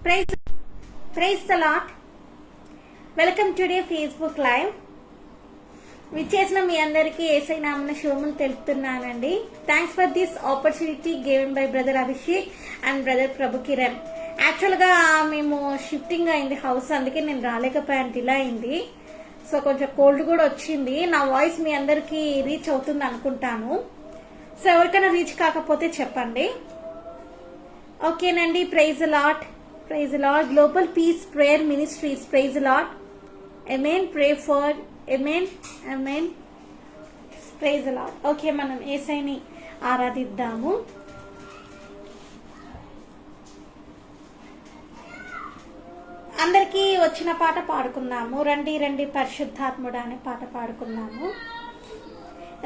Praise praise the lord. Welcome today Facebook live. విచ్చేసిన మీ అందరికీ యేసయ్య నామమున శుభములు తెలుపుతున్నానండి. Thanks for this opportunity given by brother Abhishek and brother Prabhu Kiran. Actual గా మేము షిఫ్టింగ్ అయింది హౌస్, అందుకే నేను రాలేకపోయాను, డిలే అయింది. సో కొంచెం కోల్డ్ కూడా వచ్చింది. నా వాయిస్ మీ అందరికి రీచ్ అవుతుంది అనుకుంటాను. సో ఎవరికైనా రీచ్ కాకపోతే చెప్పండి, ఓకేనండి. Praise Lord, praise Lord. Global peace prayer ministries, praise Lord. Amen. Pray for amen, amen. Praise Lord. Okay, మనం యేసయ్యని ఆరాధిద్దాము. అందరికీ వచ్చిన పాట పాడుకుందాము. రండి రండి పరిశుద్ధాత్ముడా అనే పాట పాడుకుందాము.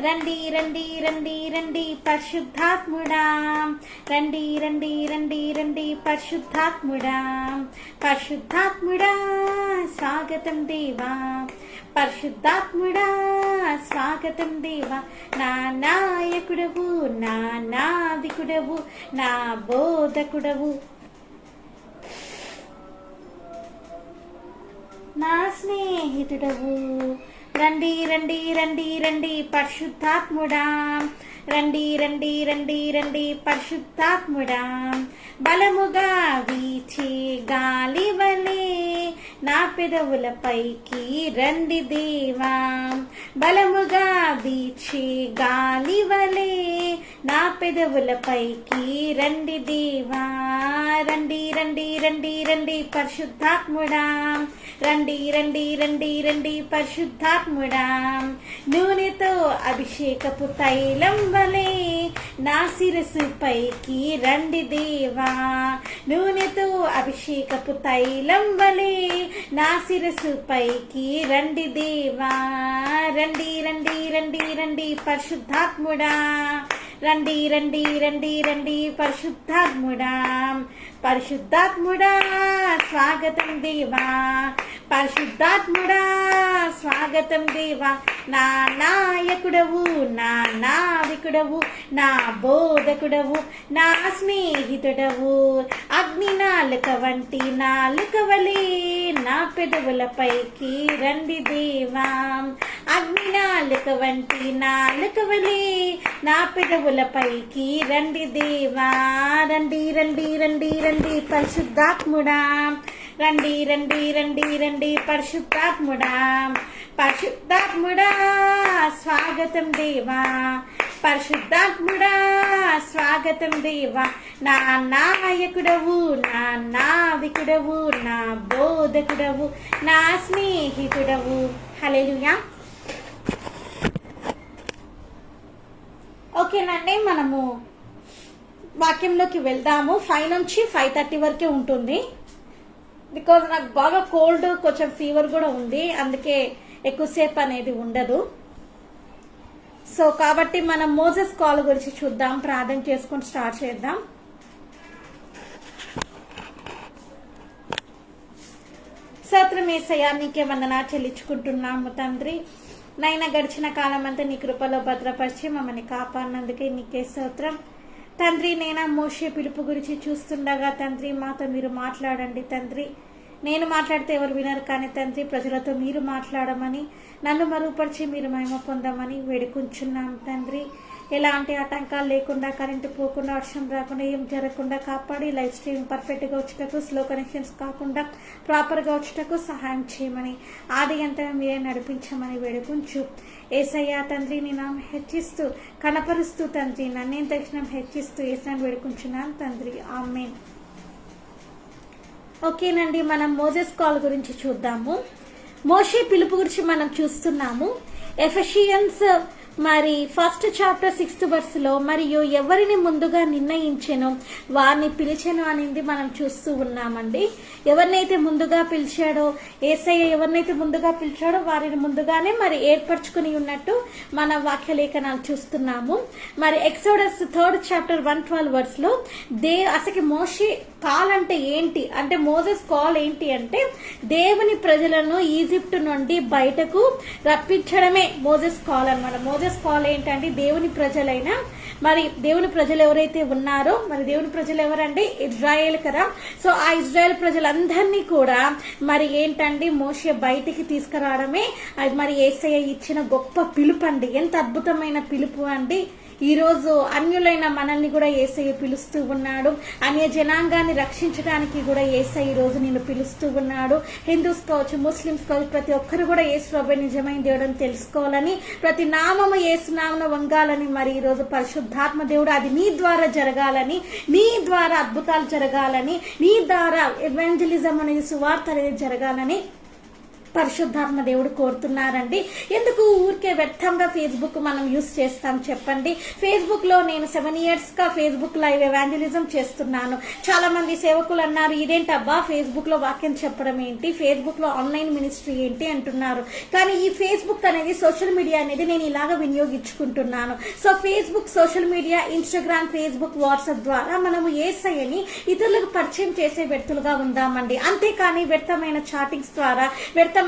రండి రండి రండి రండి పరిశుద్ధాత్ముడా, రండి రండి రండి రండి పరిశుద్ధాత్ముడా. పరిశుద్ధాత్ముడా స్వాగతం దేవా, పరిశుద్ధాత్ముడా స్వాగతం దేవా. నా నాయకుడవు, నా నావికుడవు, నా బోధకుడవు, నా స్నేహితుడవు. రండి రండి రండి రండి పరిశుద్ధాత్ముడా, రండి రండి రండి రండి పరిశుద్ధాత్ముడా. బలముగా వీచే గాలి వలే నా పెదవులపైకి రండి దేవా. బలముగా వీచే గాలి వలే నా పెదవులపైకి రండి దేవా. రండి రండి రండి రండి పరిశుద్ధాత్ముడా, రండి రండి రండి రండి పరిశుద్ధాత్ముడా. నూనెతో అభిషేకపు తైలం వలే నా శిరసు పైకి రండి దేవా. నూనెతో అభిషేకపు తైలం వలే నా శిరసు పైకి రండి దేవా. రండి రండి రండి రండి పరిశుద్ధాత్ముడా, రండి రండి రండి రండి పరిశుద్ధాత్ముడా. పరిశుద్ధాత్ముడా స్వాగతం దేవా, పరిశుద్ధాత్ముడా స్వాగతం దేవా. నా నాయకుడవు, నా నావికుడవు, నా బోధకుడవు, నా స్నేహితుడవు. అగ్ని నాలుక వంటి నాలుక వలే నా పెదవులపైకి రండి దేవా. అగ్ని నాలుక వంటి నాలుక వలే నా పెదవులపైకి రండి దేవా. రండి రండి రండి రండి పరిశుద్ధాత్ముడా, రండి రండి రండి రండి పరిశుద్ధాత్ముడా. పరిశుద్ధాత్ముడా స్వాగతం దేవా, పరిశుద్ధాత్ముడా స్వాగతం దేవా. నా నాయకుడవు, నా నావికుడవు, నా బోధకుడవు, నా స్నేహితుడవు. హల్లెలూయా. ఓకేనండి, మనము వాక్యంలోకి వెళ్దాము. 5 నుంచి 5:30 వరకే ఉంటుంది. బికాజ్ నాకు బాగా కోల్డ్, కొంచెం ఫీవర్ కూడా ఉంది, అందుకే ఎక్కువసేపు అనేది ఉండదు. సో కాబట్టి మనం మోసెస్ కాల్ గురించి చూద్దాం, ప్రార్థన చేసుకుని స్టార్ట్ చేద్దాం. స్తోత్రం యేసయ్యా, నీకే వందనాలు చెల్లించుకుంటున్నాము తండ్రి. నైనా గడిచిన కాలం అంతా నీ కృపలో భద్రపరిచి మమ్మల్ని కాపాడినందుకే నీకే స్తోత్రం తండ్రి. నేనా మోషే పిలుపు గురించి చూస్తుండగా తండ్రి మాతో మీరు మాట్లాడండి తండ్రి. నేను మాట్లాడితే ఎవరు వినరు కానీ తండ్రి ప్రజలతో మీరు మాట్లాడమని, నన్ను మరుగుపరిచి మీరు మహిమ పొందమని వేడుకుంటున్నాం తండ్రి. ఎలాంటి ఆటంకాలు లేకుండా, కరెంటు పోకుండా, వర్షం రాకుండా, ఏం జరగకుండా కాపాడి లైవ్ స్ట్రీమింగ్ పర్ఫెక్ట్గా వచ్చేటకు, స్లో కనెక్షన్స్ కాకుండా ప్రాపర్గా వచ్చేటకు సహాయం చేయమని, ఆది అంతగా మీరే నడిపించమని వేడుకుంచు యేసయ్యా తండ్రి. నీ నామం హెచ్చిస్తూ కనపరుస్తూ తండ్రి, నన్నేం తక్షణం హెచ్చిస్తూ యేసయ్యని వేడుకుంటున్నాను తండ్రి. ఆమేన్. ఓకేనండి, మనం మోసెస్ కాల్ గురించి చూద్దాము. మోషే పిలుపు గురించి మనం చూస్తున్నాము. ఎఫెషియన్స్ మరి 1st చాప్టర్ 6th verse మరియు ఎవరిని ముందుగా నిర్ణయించెనో వారిని పిలిచెను అనేది మనం చూస్తూ ఉన్నామండి. ఎవరినైతే ముందుగా పిలిచాడో, యేసయ్య ఎవరినైతే ముందుగా పిలిచాడో వారిని ముందుగానే మరి ఏర్పరచుకుని ఉన్నట్టు మన వాక్య లేఖనాలు చూస్తున్నాము. మరి ఎక్సోడస్ 3rd చాప్టర్ 112 verse అసలు మోషే కాల్ అంటే ఏంటి అంటే, మోసెస్ కాల్ ఏంటి అంటే దేవుని ప్రజలను ఈజిప్ట్ నుండి బయటకు రప్పించడమే మోసెస్ కాల్ అన్నమాట. మోసెస్ కాల్ ఏంటంటే దేవుని ప్రజలైన మరి దేవుని ప్రజలు ఎవరైతే ఉన్నారో, మరి దేవుని ప్రజలు ఎవరండి? ఇజ్రాయేల్ కదా. సో ఆ ఇజ్రాయేల్ ప్రజలందరినీ కూడా మరి ఏంటండి మోషే బయటికి తీసుకురావడమే అది మరి యేసయ్య ఇచ్చిన గొప్ప పిలుపు అండి. ఎంత అద్భుతమైన పిలుపు అండి. ఈ రోజు అన్యులైన మనల్ని కూడా యేసయ్య పిలుస్తూ ఉన్నాడు. అన్య జనాంగాన్ని రక్షించడానికి కూడా యేసయ్య ఈ రోజు నిన్ను పిలుస్తూ ఉన్నాడు. హిందూస్ కావచ్చు, ముస్లిమ్స్ కావచ్చు, ప్రతి ఒక్కరు కూడా యేసు ప్రభువే నిజమైన దేవుడని తెలుసుకోవాలని, ప్రతి నామము యేసు నామమున వంగాలని, మరి ఈ రోజు పరిశుద్ధాత్మ దేవుడు అది నీ ద్వారా జరగాలని, నీ ద్వారా అద్భుతాలు జరగాలని, నీ ద్వారా ఎవాంజలిజం అనేది, సువార్త అనేది జరగాలని పరిశుద్ధాత్మ దేవుడు కోరుతున్నారండి. ఎందుకు ఊరికే వ్యర్థంగా ఫేస్బుక్ మనం యూజ్ చేస్తాం చెప్పండి? ఫేస్బుక్ లో నేను 7 years గా ఫేస్బుక్ లైవ్ ఎవాంజలిజం చేస్తున్నాను. చాలా మంది సేవకులు అన్నారు, ఇదేంటబ్బా ఫేస్బుక్ లో వాక్యం చెప్పడం ఏంటి, ఫేస్బుక్ లో ఆన్లైన్ మినిస్ట్రీ ఏంటి అంటున్నారు. కానీ ఈ ఫేస్బుక్ అనేది, సోషల్ మీడియా అనేది నేను ఇలాగ వినియోగించుకుంటున్నాను. So Facebook, social media, Instagram, Facebook, WhatsApp ద్వారా మనము యేసయ్యని ఇతరులకు పరిచయం చేసే వ్యక్తులుగా ఉందామండి. అంతేకాని వ్యర్థమైన చాటింగ్స్ ద్వారా, వ్యర్థమైన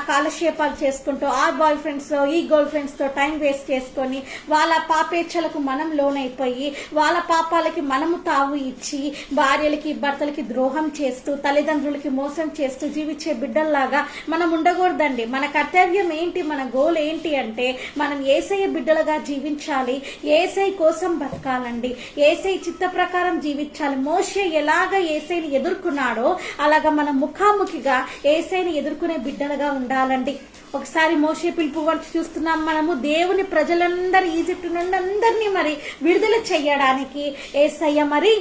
కాలక్షేపాలు చేసుకుంటూ ఆ బాయ్ ఫ్రెండ్స్ ఈ గర్ల్ ఫ్రెండ్స్ తో టైం వేస్ట్ చేసుకొని వాళ్ళ పాపేచ్ఛలకు మనం లోనైపోయి, వాళ్ళ పాపాలకి మనము తావు ఇచ్చి, భార్యలకి భర్తలకి ద్రోహం చేస్తూ, తల్లిదండ్రులకి మోసం చేస్తూ జీవించే బిడ్డల్లాగా మనం ఉండకూడదండి. మన కర్తవ్యం ఏంటి, మన గోల్ ఏంటి అంటే మనం యేసయ్య బిడ్డలుగా జీవించాలి, యేసయ్య కోసం బతకాలండి, యేసయ్య చిత్త ప్రకారం జీవించాలి. మోషే ఎలాగ యేసయ్యని ఎదుర్కొన్నాడో అలాగా మనం ముఖాముఖిగా యేసయ్యని ఎదుర్కొనే బిడ్డలుగా ఉండాలండి. ఒకసారి మోషే పిలుపు చూస్తున్నాం మనము. దేవుని ప్రజలందరూ, ఈజిప్ట్ నుండి అందరినీ మరి విడుదల చెయ్యడానికి యేసయ్య మరి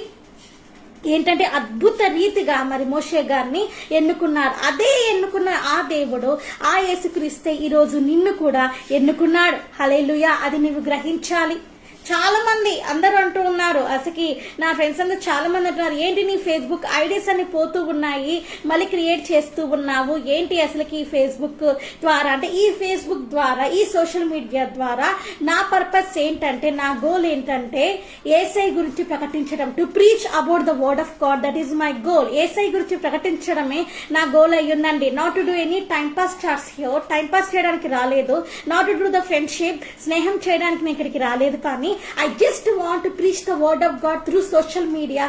ఏంటంటే అద్భుత రీతిగా మరి మోషే గారిని ఎన్నుకున్నారు. అదే ఎన్నుకున్న ఆ దేవుడు, ఆ యేసుక్రీస్తే ఈ రోజు నిన్ను కూడా ఎన్నుకున్నాడు. హల్లెలూయా. అది నీవు గ్రహించాలి. చాలా మంది అందరూ అంటూ ఉన్నారు, అసలు నా ఫ్రెండ్స్ అందరూ చాలా మంది అంటున్నారు, ఏంటి నీ ఫేస్బుక్ ఐడీస్ అన్ని పోతూ ఉన్నాయి, మళ్ళీ క్రియేట్ చేస్తూ ఉన్నావు ఏంటి అసలుకి ఈ ఫేస్బుక్ ద్వారా అంటే, ఈ ఫేస్బుక్ ద్వారా, ఈ సోషల్ మీడియా ద్వారా నా పర్పస్ ఏంటంటే, నా గోల్ ఏంటంటే యేసయ్య గురించి ప్రకటించడం, to preach about the word of God, that is my goal. Yesayya గురించి ప్రకటించడమే నా గోల్ అయ్యిందండి. Not to do any time pass chats here, time pass చేయడానికి రాలేదు. Not to do the friendship, స్నేహం చేయడానికి నేను ఇక్కడికి రాలేదు. కానీ I just want to preach the word of God through social media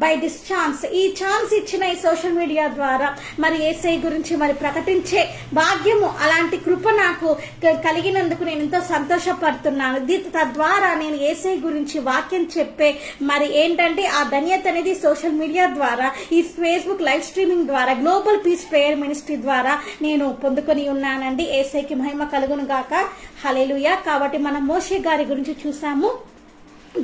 by this chance. ఈ ఛాన్స్ ఇచ్చిన ఈ సోషల్ మీడియా ద్వారా మరి యేసయ్య గురించి మరి ప్రకటించే భాగ్యము, అలాంటి కృప నాకు కలిగినందుకు నేను ఎంతో సంతోషపడుతున్నాను. తద్వారా నేను యేసయ్య గురించి వాక్యం చెప్పే మరి ఏంటంటే ఆ ధన్యత అనేది సోషల్ మీడియా ద్వారా, ఈ ఫేస్బుక్ లైవ్ స్ట్రీమింగ్ ద్వారా, గ్లోబల్ పీస్ ప్రేయర్ మినిస్ట్రీ ద్వారా నేను పొందుకొని ఉన్నానండి. యేసయ్యకి మహిమ కలుగును గాక. హల్లెలూయా. కాబట్టి మనం మోషే గారి గురించి చూసాము.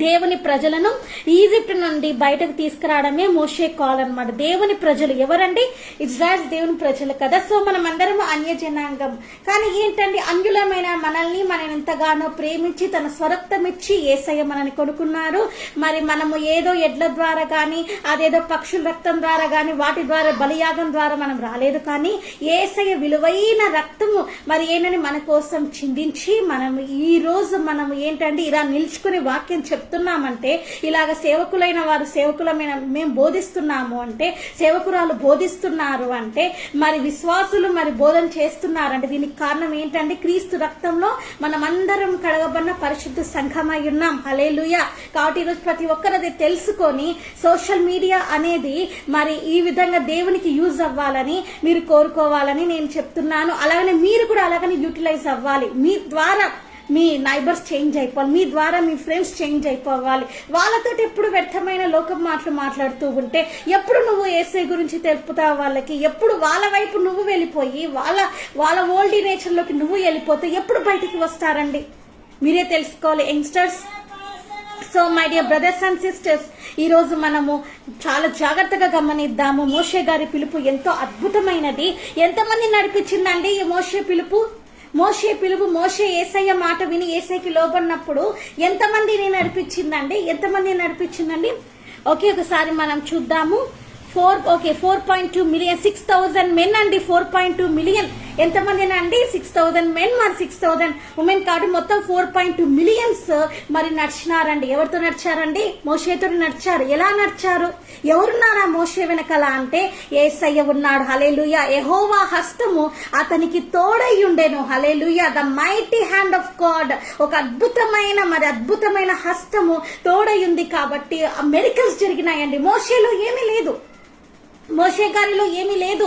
దేవుని ప్రజలను ఈజిప్ట్ నుండి బయటకు తీసుకురావడమే మోషే కాల్ అన్నమాట. దేవుని ప్రజలు ఎవరండి? ఇజ్రాయెల్ దేవుని ప్రజలు కదా. సో మనం అందరము అన్య జనాంగం. కానీ ఏంటండి, అన్యులమైన మనల్ని మనం ఎంతగానో ప్రేమించి తన స్వరక్తం ఇచ్చి యేసయ్య మనల్ని కొనుక్కున్నారు. మరి మనము ఏదో ఎడ్ల ద్వారా గాని, అదేదో పక్షుల రక్తం ద్వారా గాని, వాటి ద్వారా బలియాగం ద్వారా మనం రాలేదు. కానీ యేసయ్య విలువైన రక్తము మరి ఏంటని మన కోసం చిందించి మనము ఈ రోజు మనము ఏంటంటే ఇలా నిలుచుకుని వాక్యం చెప్తున్నామంటే, ఇలాగ సేవకులైన వారు, సేవకులమైన మేము బోధిస్తున్నాము అంటే, సేవకురాలు బోధిస్తున్నారు అంటే, మరి విశ్వాసులు మరి బోధన చేస్తున్నారంటే దీనికి కారణం ఏంటంటే క్రీస్తు రక్తంలో మనమందరం కడగబడిన పరిశుద్ధ సంఘమై ఉన్నాం. హల్లెలూయా. కాబట్టి ఈరోజు ప్రతి ఒక్కరు అది తెలుసుకొని సోషల్ మీడియా అనేది మరి ఈ విధంగా దేవునికి యూజ్ అవ్వాలని మీరు కోరుకోవాలని నేను చెప్తున్నాను. అలాగనే మీరు కూడా అలాగనే యూటిలైజ్ అవ్వాలి. మీ ద్వారా మీ నైబర్స్ చేంజ్ అయిపోవాలి, మీ ద్వారా మీ ఫ్రెండ్స్ చేంజ్ అయిపోవాలి. వాళ్ళతో ఎప్పుడు వ్యర్థమైన లోకం మాటలు మాట్లాడుతూ ఉంటే, ఎప్పుడు నువ్వు యేసయ్య గురించి తెలుపుతావు వాళ్ళకి, ఎప్పుడు వాళ్ళ వైపు నువ్వు వెళ్ళిపోయి వాళ్ళ ఓల్డ్ నేచర్ లోకి నువ్వు వెళ్ళిపోతే ఎప్పుడు బయటికి వస్తారండి? మీరే తెలుసుకోవాలి youngsters. So my dear brothers and sisters, ఈ రోజు మనము చాలా జాగ్రత్తగా గమనిద్దాము. మోషే గారి పిలుపు ఎంతో అద్భుతమైనది. ఎంతమంది నడిపించిందండి ఈ మోషే పిలుపు? మోషే యేసయ్య మాట విని యేసయ్యకి లోబడినప్పుడు ఎంతమందిని నడిపించిందండి? ఓకే, ఒకసారి మనం చూద్దాము. 4.2 మిలియన్, 6,000 మెన్ అండి. 4.2 మిలియన్ ఎంతమంది అండి? 6,000 మెన్ మరి 6,000 ఉమెన్ కాబట్టి మొత్తం 4.2 మిలియన్స్ మరి నడిచినారండి. ఎవరితో నడిచారండి? మోషేతో నడిచారు. ఎలా నడిచారు? ఎవరున్నారా మోషే వెనకాల అంటే యేసయ్య ఉన్నాడు. హల్లెలూయా. యెహోవా హస్తము అతనికి తోడై ఉండెను. Hallelujah. The mighty hand of God, ఒక అద్భుతమైన హస్తము తోడై ఉంది కాబట్టి మిరకల్స్ జరిగినాయండి. మోషేలో ఏమీ లేదు, మోషే గారిలో ఏమీ లేదు.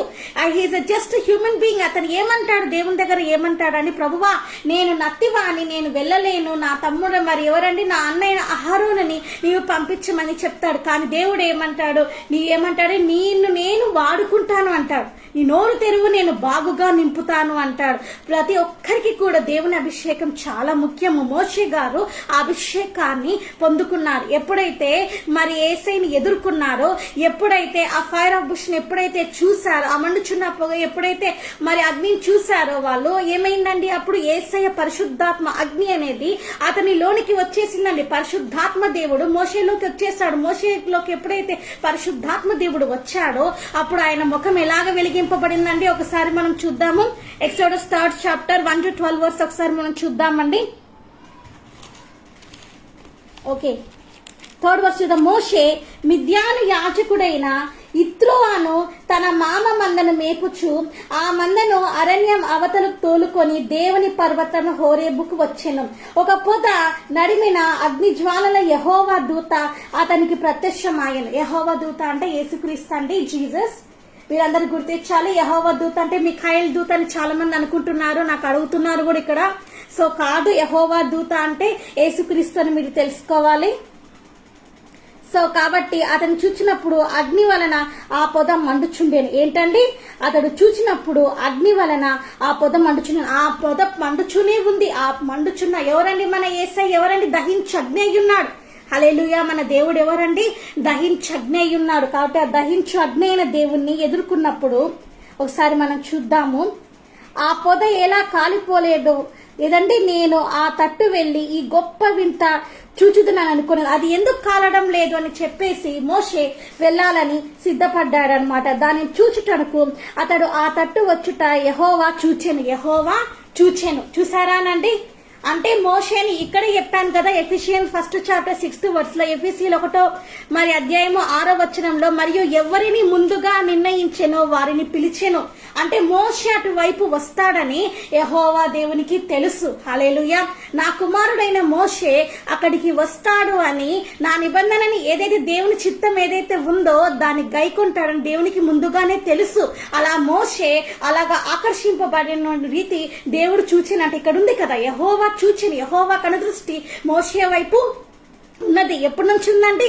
He's just human being. అతను ఏమంటాడు దేవుని దగ్గర? ఏమంటాడని, ప్రభువా నేను నత్తివాని, నేను వెళ్ళలేను, నా తమ్ముడు మరి ఎవరండి, నా అన్నయ్య అహరోనని నీవు పంపించమని చెప్తాడు. కానీ దేవుడు ఏమంటాడు? నేను వాడుకుంటాను అంటాడు. నీ నోరు తెరువు, నేను బాగుగా నింపుతాను అంటాడు. ప్రతి ఒక్కరికి కూడా దేవుని అభిషేకం చాలా ముఖ్యము. మోషే గారు ఆ అభిషేకాన్ని పొందుకున్నారు. ఎప్పుడైతే మరి యేసయ్యని ఎదుర్కొన్నారో, ఎప్పుడైతే ఆ ఫైర్ ఆఫ్ బుష్ ఎప్పుడైతే చూసారో, ఆ మండుచున్న పొగ ఎప్పుడైతే మరి అగ్నిని చూసారో వాళ్ళు, ఏమైందండి? అప్పుడు యేసయ్య పరిశుద్ధాత్మ అగ్ని అనేది అతని లోనికి వచ్చేసిందండి. పరిశుద్ధాత్మ దేవుడు మోషేలోకి వచ్చేసాడు. మోషేలోకి ఎప్పుడైతే పరిశుద్ధాత్మ దేవుడు వచ్చాడో అప్పుడు ఆయన ముఖం ఎలాగ వెలిగింపబడిందండి? ఒకసారి మనం చూద్దాము. Exodus 3rd chapter 1 to 12 verse ఒకసారి మనం చూద్దామండి. ఓకే, 3rd verse చూద్దాం. మోషే మిద్యాను యాజకుడైన ఇత్రోను తన మామ మందను మేపుచు ఆ మందను అరణ్యం అవతలకు తోలుకొని దేవుని పర్వతం హోరేబుకు వచ్చెను. ఒక పొద నడిమిన అగ్ని జ్వాలల యెహోవా దూత అతనికి ప్రత్యక్షమాయను. యెహోవా దూత అంటే యేసుక్రీస్తు అండి, జీసస్. మీరందరూ గుర్తించాలి. యెహోవా దూత అంటే మిఖాయిల్ దూత అని చాలా మంది అనుకుంటున్నారు, నాకు అడుగుతున్నారు కూడా ఇక్కడ. సో కాదు, యెహోవా దూత అంటే యేసుక్రీస్తు అని మీరు తెలుసుకోవాలి. సో కాబట్టి అతను చూచినప్పుడు అగ్ని వలన ఆ పొద మండుచుండేను. ఏంటండి? అతడు చూచినప్పుడు అగ్ని వలన ఆ పొద మండుచుండేను. ఆ పొద మండుచునే ఉంది. ఆ మండుచున్న ఎవరండి? మన యేసయ్య. ఎవరండి? దహించి అగ్ని అయ్యున్నాడు. హల్లెలూయా. మన దేవుడు ఎవరండి? దహించి అగ్ని అయ్యున్నాడు. కాబట్టి ఆ దహించు అగ్ని అయిన దేవుణ్ణి ఎదుర్కొన్నప్పుడు ఒకసారి మనం చూద్దాము. ఆ పొద ఎలా కాలిపోలేదు లేదండి, నేను ఆ తట్టు వెళ్లి ఈ గొప్ప వింత చూచుతున్నాను అనుకున్నాను. అది ఎందుకు కాలడం లేదు అని చెప్పేసి మోషే వెళ్ళాలని సిద్ధపడ్డాడు అనమాట. దానిని చూచుటకు అతడు ఆ తట్టు వచ్చుట యెహోవా చూచెను. చూసారానండి? అంటే మోషేని ఇక్కడే చెప్పాను కదా, Ephesians 1st chapter 6th verse లో, ఎఫెసీయులు 1వ మరి అధ్యాయము 6వ వచనంలో, మరియు ఎవరిని ముందుగా నిర్ణయించెనో వారిని పిలిచెను. అంటే మోషే అటువైపు వస్తాడని యెహోవా దేవునికి తెలుసు. హల్లెలూయా. నా కుమారుడైన మోషే అక్కడికి వస్తాడు అని, నా నిబంధనని ఏదైతే దేవుని చిత్తం ఏదైతే ఉందో దాన్ని గైకొంటాడని దేవునికి ముందుగానే తెలుసు. అలా మోషే అలాగా ఆకర్షింపబడిన రీతి దేవుడు చూచినట్టు ఇక్కడ ఉంది కదా, యెహోవా చూచిన, యెహోవా కనుదృష్టి మోషే వైపు ఉన్నది. ఎప్పటి నుంచి ఉందండి?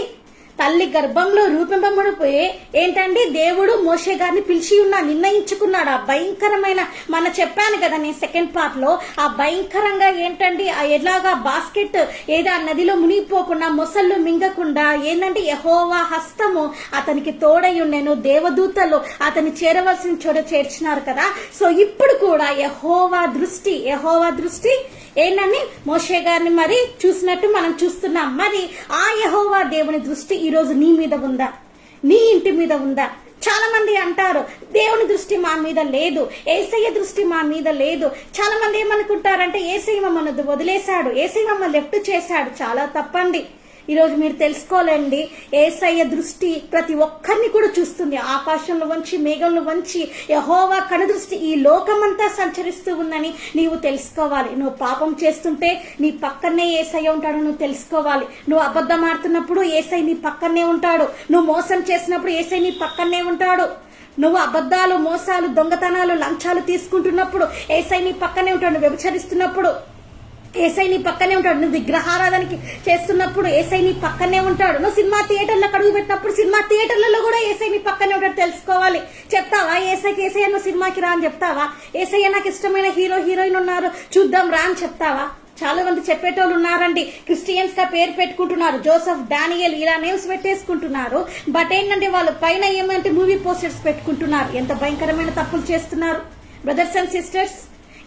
తల్లి గర్భంలో రూపింపబడిపోయే ఏంటండి దేవుడు మోషే గారిని పిలిచి నిర్ణయించుకున్నాడు. ఆ భయంకరమైన, మన చెప్పాను కదా నేను సెకండ్ పార్ట్ లో, ఆ భయంకరంగా ఏంటండి ఆ ఎలాగా బాస్కెట్ ఏదో ఆ నదిలో మునిగిపోకుండా, మొసళ్ళు మింగకుండా ఏంటంటే యెహోవా హస్తము అతనికి తోడై ఉండెను. దేవదూతలు అతని చేరవలసిన చోట చేర్చినారు కదా. సో ఇప్పుడు కూడా యెహోవా దృష్టి ఏంటండి మోషే గారిని మరి చూసినట్టు మనం చూస్తున్నాం. మరి ఆ యెహోవా దేవుని దృష్టి ఈ రోజు నీ మీద ఉందా? నీ ఇంటి మీద ఉందా? చాలా మంది అంటారు దేవుని దృష్టి మా మీద లేదు, యేసయ్య దృష్టి మా మీద లేదు. చాలా మంది ఏమనుకుంటారంటే యేసయ్య మమ్మల్ని వదిలేశాడు, యేసయ్య మమ్మల్ని లెఫ్ట్ చేశాడు. చాలా తప్పండి. ఈరోజు మీరు తెలుసుకోలేండి, యేసయ్య దృష్టి ప్రతి ఒక్కరిని కూడా చూస్తుంది. ఆకాశంలో వంచి, మేఘంలో వంచి యెహోవా కనుదృష్టి ఈ లోకమంతా సంచరిస్తూ ఉందని నీవు తెలుసుకోవాలి. నువ్వు పాపం చేస్తుంటే నీ పక్కనే యేసయ్య ఉంటాడు, నువ్వు తెలుసుకోవాలి. నువ్వు అబద్ధం ఆడుతున్నప్పుడు యేసయ్య నీ పక్కనే ఉంటాడు. నువ్వు మోసం చేసినప్పుడు యేసయ్య నీ పక్కనే ఉంటాడు. నువ్వు అబద్ధాలు, మోసాలు, దొంగతనాలు, లంచాలు తీసుకుంటున్నప్పుడు యేసయ్య నీ పక్కనే ఉంటాడు. నువ్వు వ్యభిచరిస్తున్నప్పుడు యేసయ్య నీ పక్కనే ఉంటాడు. నువ్వు విగ్రహారాధనకి చేస్తున్నప్పుడు యేసయ్య నీ పక్కనే ఉంటాడు. నువ్వు సినిమా థియేటర్లో అడుగు పెట్టినప్పుడు సినిమా థియేటర్లలో కూడా యేసయ్య నీ పక్కనే ఉంటాడు. తెలుసుకోవాలి. చెప్తావా యేసయ్య నువ్వు సినిమాకి రా అని చెప్తావా? యేసయ్య నాకు ఇష్టమైన హీరోయిన్ ఉన్నారు చూద్దాం రా అని చెప్తావా? చాలా మంది చెప్పేటోళ్ళు ఉన్నారండి. క్రిస్టియన్స్ గా పేరు పెట్టుకుంటున్నారు, జోసెఫ్, డానియల్ ఇలా నేమ్స్ పెట్టేసుకుంటున్నారు. బట్ ఏంటంటే వాళ్ళు పైన ఏమంటే మూవీ పోస్టర్స్ పెట్టుకుంటున్నారు. ఎంత భయంకరమైన తప్పులు చేస్తున్నారు బ్రదర్స్ అండ్ సిస్టర్స్.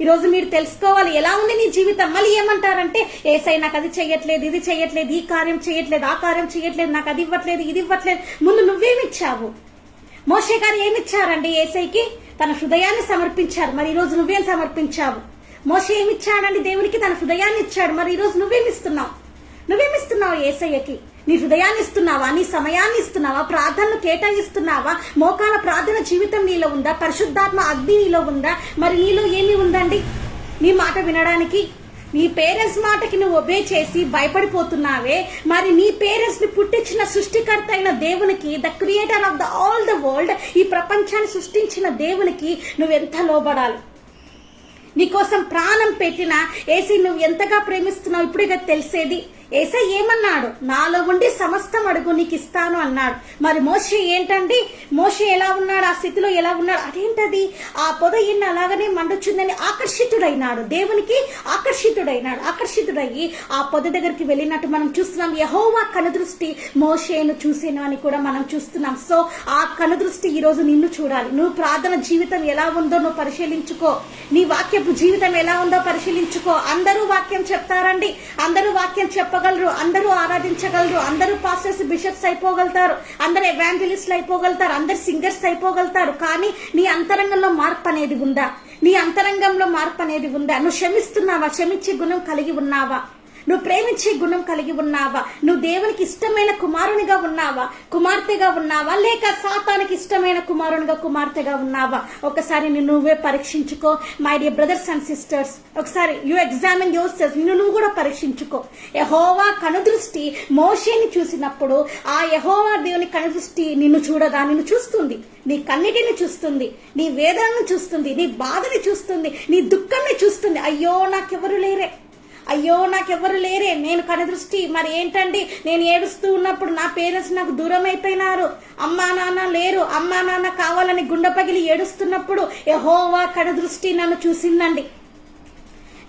ఈ రోజు మీరు తెలుసుకోవాలి ఎలా ఉంది నీ జీవితం. మళ్ళీ ఏమంటారంటే యేసయ్య నాకు అది చెయ్యట్లేదు, ఇది చెయ్యట్లేదు, ఈ కార్యం చెయ్యట్లేదు, ఆ కార్యం చెయ్యట్లేదు, నాకు అది ఇవ్వట్లేదు, ఇది ఇవ్వట్లేదు. ముందు నువ్వేమిచ్చావు? మోషే గారు ఏమిచ్చారండి యేసయ్యకి? తన హృదయాన్ని సమర్పించారు. మరి ఈరోజు నువ్వేం సమర్పించావు? మోషే ఏమిచ్చాడండి దేవునికి? తన హృదయాన్ని ఇచ్చాడు. మరి ఈరోజు నువ్వేమిస్తున్నావు యేసయ్యకి? నీ హృదయాన్ని ఇస్తున్నావా? నీ సమయాన్ని ఇస్తున్నావా? ప్రార్థనలు కేటాయిస్తున్నావా? మోకాల ప్రార్థన జీవితం నీలో ఉందా? పరిశుద్ధాత్మ అగ్ని నీలో ఉందా? మరి నీలో ఏమి ఉందండి నీ మాట వినడానికి? నీ పేరెంట్స్ మాటకి నువ్వు ఒబే చేసి భయపడిపోతున్నావే. మరి నీ పేరెంట్స్ ని పుట్టించిన సృష్టికర్త అయిన దేవునికి, the creator of all the world, ఈ ప్రపంచాన్ని సృష్టించిన దేవునికి నువ్వెంత లోబడాలి? నీకోసం ప్రాణం పెట్టిన ఏసీ నువ్వు ఎంతగా ప్రేమిస్తున్నావు ఇప్పుడే తెలిసేది. ఏసై ఏమన్నాడు? నాలో ఉండి సమస్తం అడుగు నీకు ఇస్తాను అన్నాడు. మరి మోషే ఏంటండి? మోషే ఎలా ఉన్నాడు? ఆ స్థితిలో ఎలా ఉన్నాడు? అదేంటది? ఆ పొద ఈయన అలాగనే మండుచుందని ఆకర్షితుడైనాడు. దేవునికి ఆకర్షితుడయ్యి ఆ పొద దగ్గరికి వెళ్ళినట్టు మనం చూస్తున్నాం. యెహోవా కనుదృష్టి మోషేను చూసేను అని కూడా మనం చూస్తున్నాం. సో ఆ కనుదృష్టి ఈ రోజు నిన్ను చూడాలి. నువ్వు ప్రార్థన జీవితం ఎలా ఉందో నువ్వు పరిశీలించుకో. నీ వాక్యపు జీవితం ఎలా ఉందో పరిశీలించుకో. అందరూ వాక్యం చెప్తారండి, అందరూ వాక్యం చెప్పగలరు, అందరూ ఆరాధించగలరు, అందరూ పాస్టర్స్ బిషప్స్ అయిపోగలుగుతారు, అందరూ ఎవాంజలిస్టులు అయిపోగలుగుతారు, అందరు సింగర్స్ అయిపోగలుగుతారు. కానీ నీ అంతరంగంలో మార్పు అనేది ఉందా? నువ్వు క్షమిస్తున్నావా? క్షమించే గుణం కలిగి ఉన్నావా? నువ్వు ప్రేమించే గుణం కలిగి ఉన్నావా? నువ్వు దేవునికి ఇష్టమైన కుమారునిగా ఉన్నావా, కుమార్తెగా ఉన్నావా? లేక సాతానికి ఇష్టమైన కుమార్తెగా ఉన్నావా? ఒకసారి నువ్వే పరీక్షించుకో my dear brothers and sisters. ఒకసారి యు ఎగ్జామిన్ యువర్ సెల్ఫ్. నువ్వు కూడా పరీక్షించుకో. యెహోవా కనుదృష్టి మోషేని చూసినప్పుడు ఆ యెహోవా దేవుని కనుదృష్టి నిన్ను చూడదా? నిన్ను చూస్తుంది. నీ కన్నిటిని చూస్తుంది, నీ వేదనను చూస్తుంది, నీ బాధని చూస్తుంది, నీ దుఃఖాన్ని చూస్తుంది. అయ్యో నాకెవ్వరు లేరే, నేను కనుదృష్టి. మరి ఏంటండి, నేను ఏడుస్తూ ఉన్నప్పుడు నా పేరెంట్స్ నాకు దూరం అయిపోయినారు, అమ్మా నాన్న లేరు, అమ్మా నాన్న కావాలని గుండె పగిలి ఏడుస్తున్నప్పుడు యెహోవా కనుదృష్టి నన్ను చూసిందండి.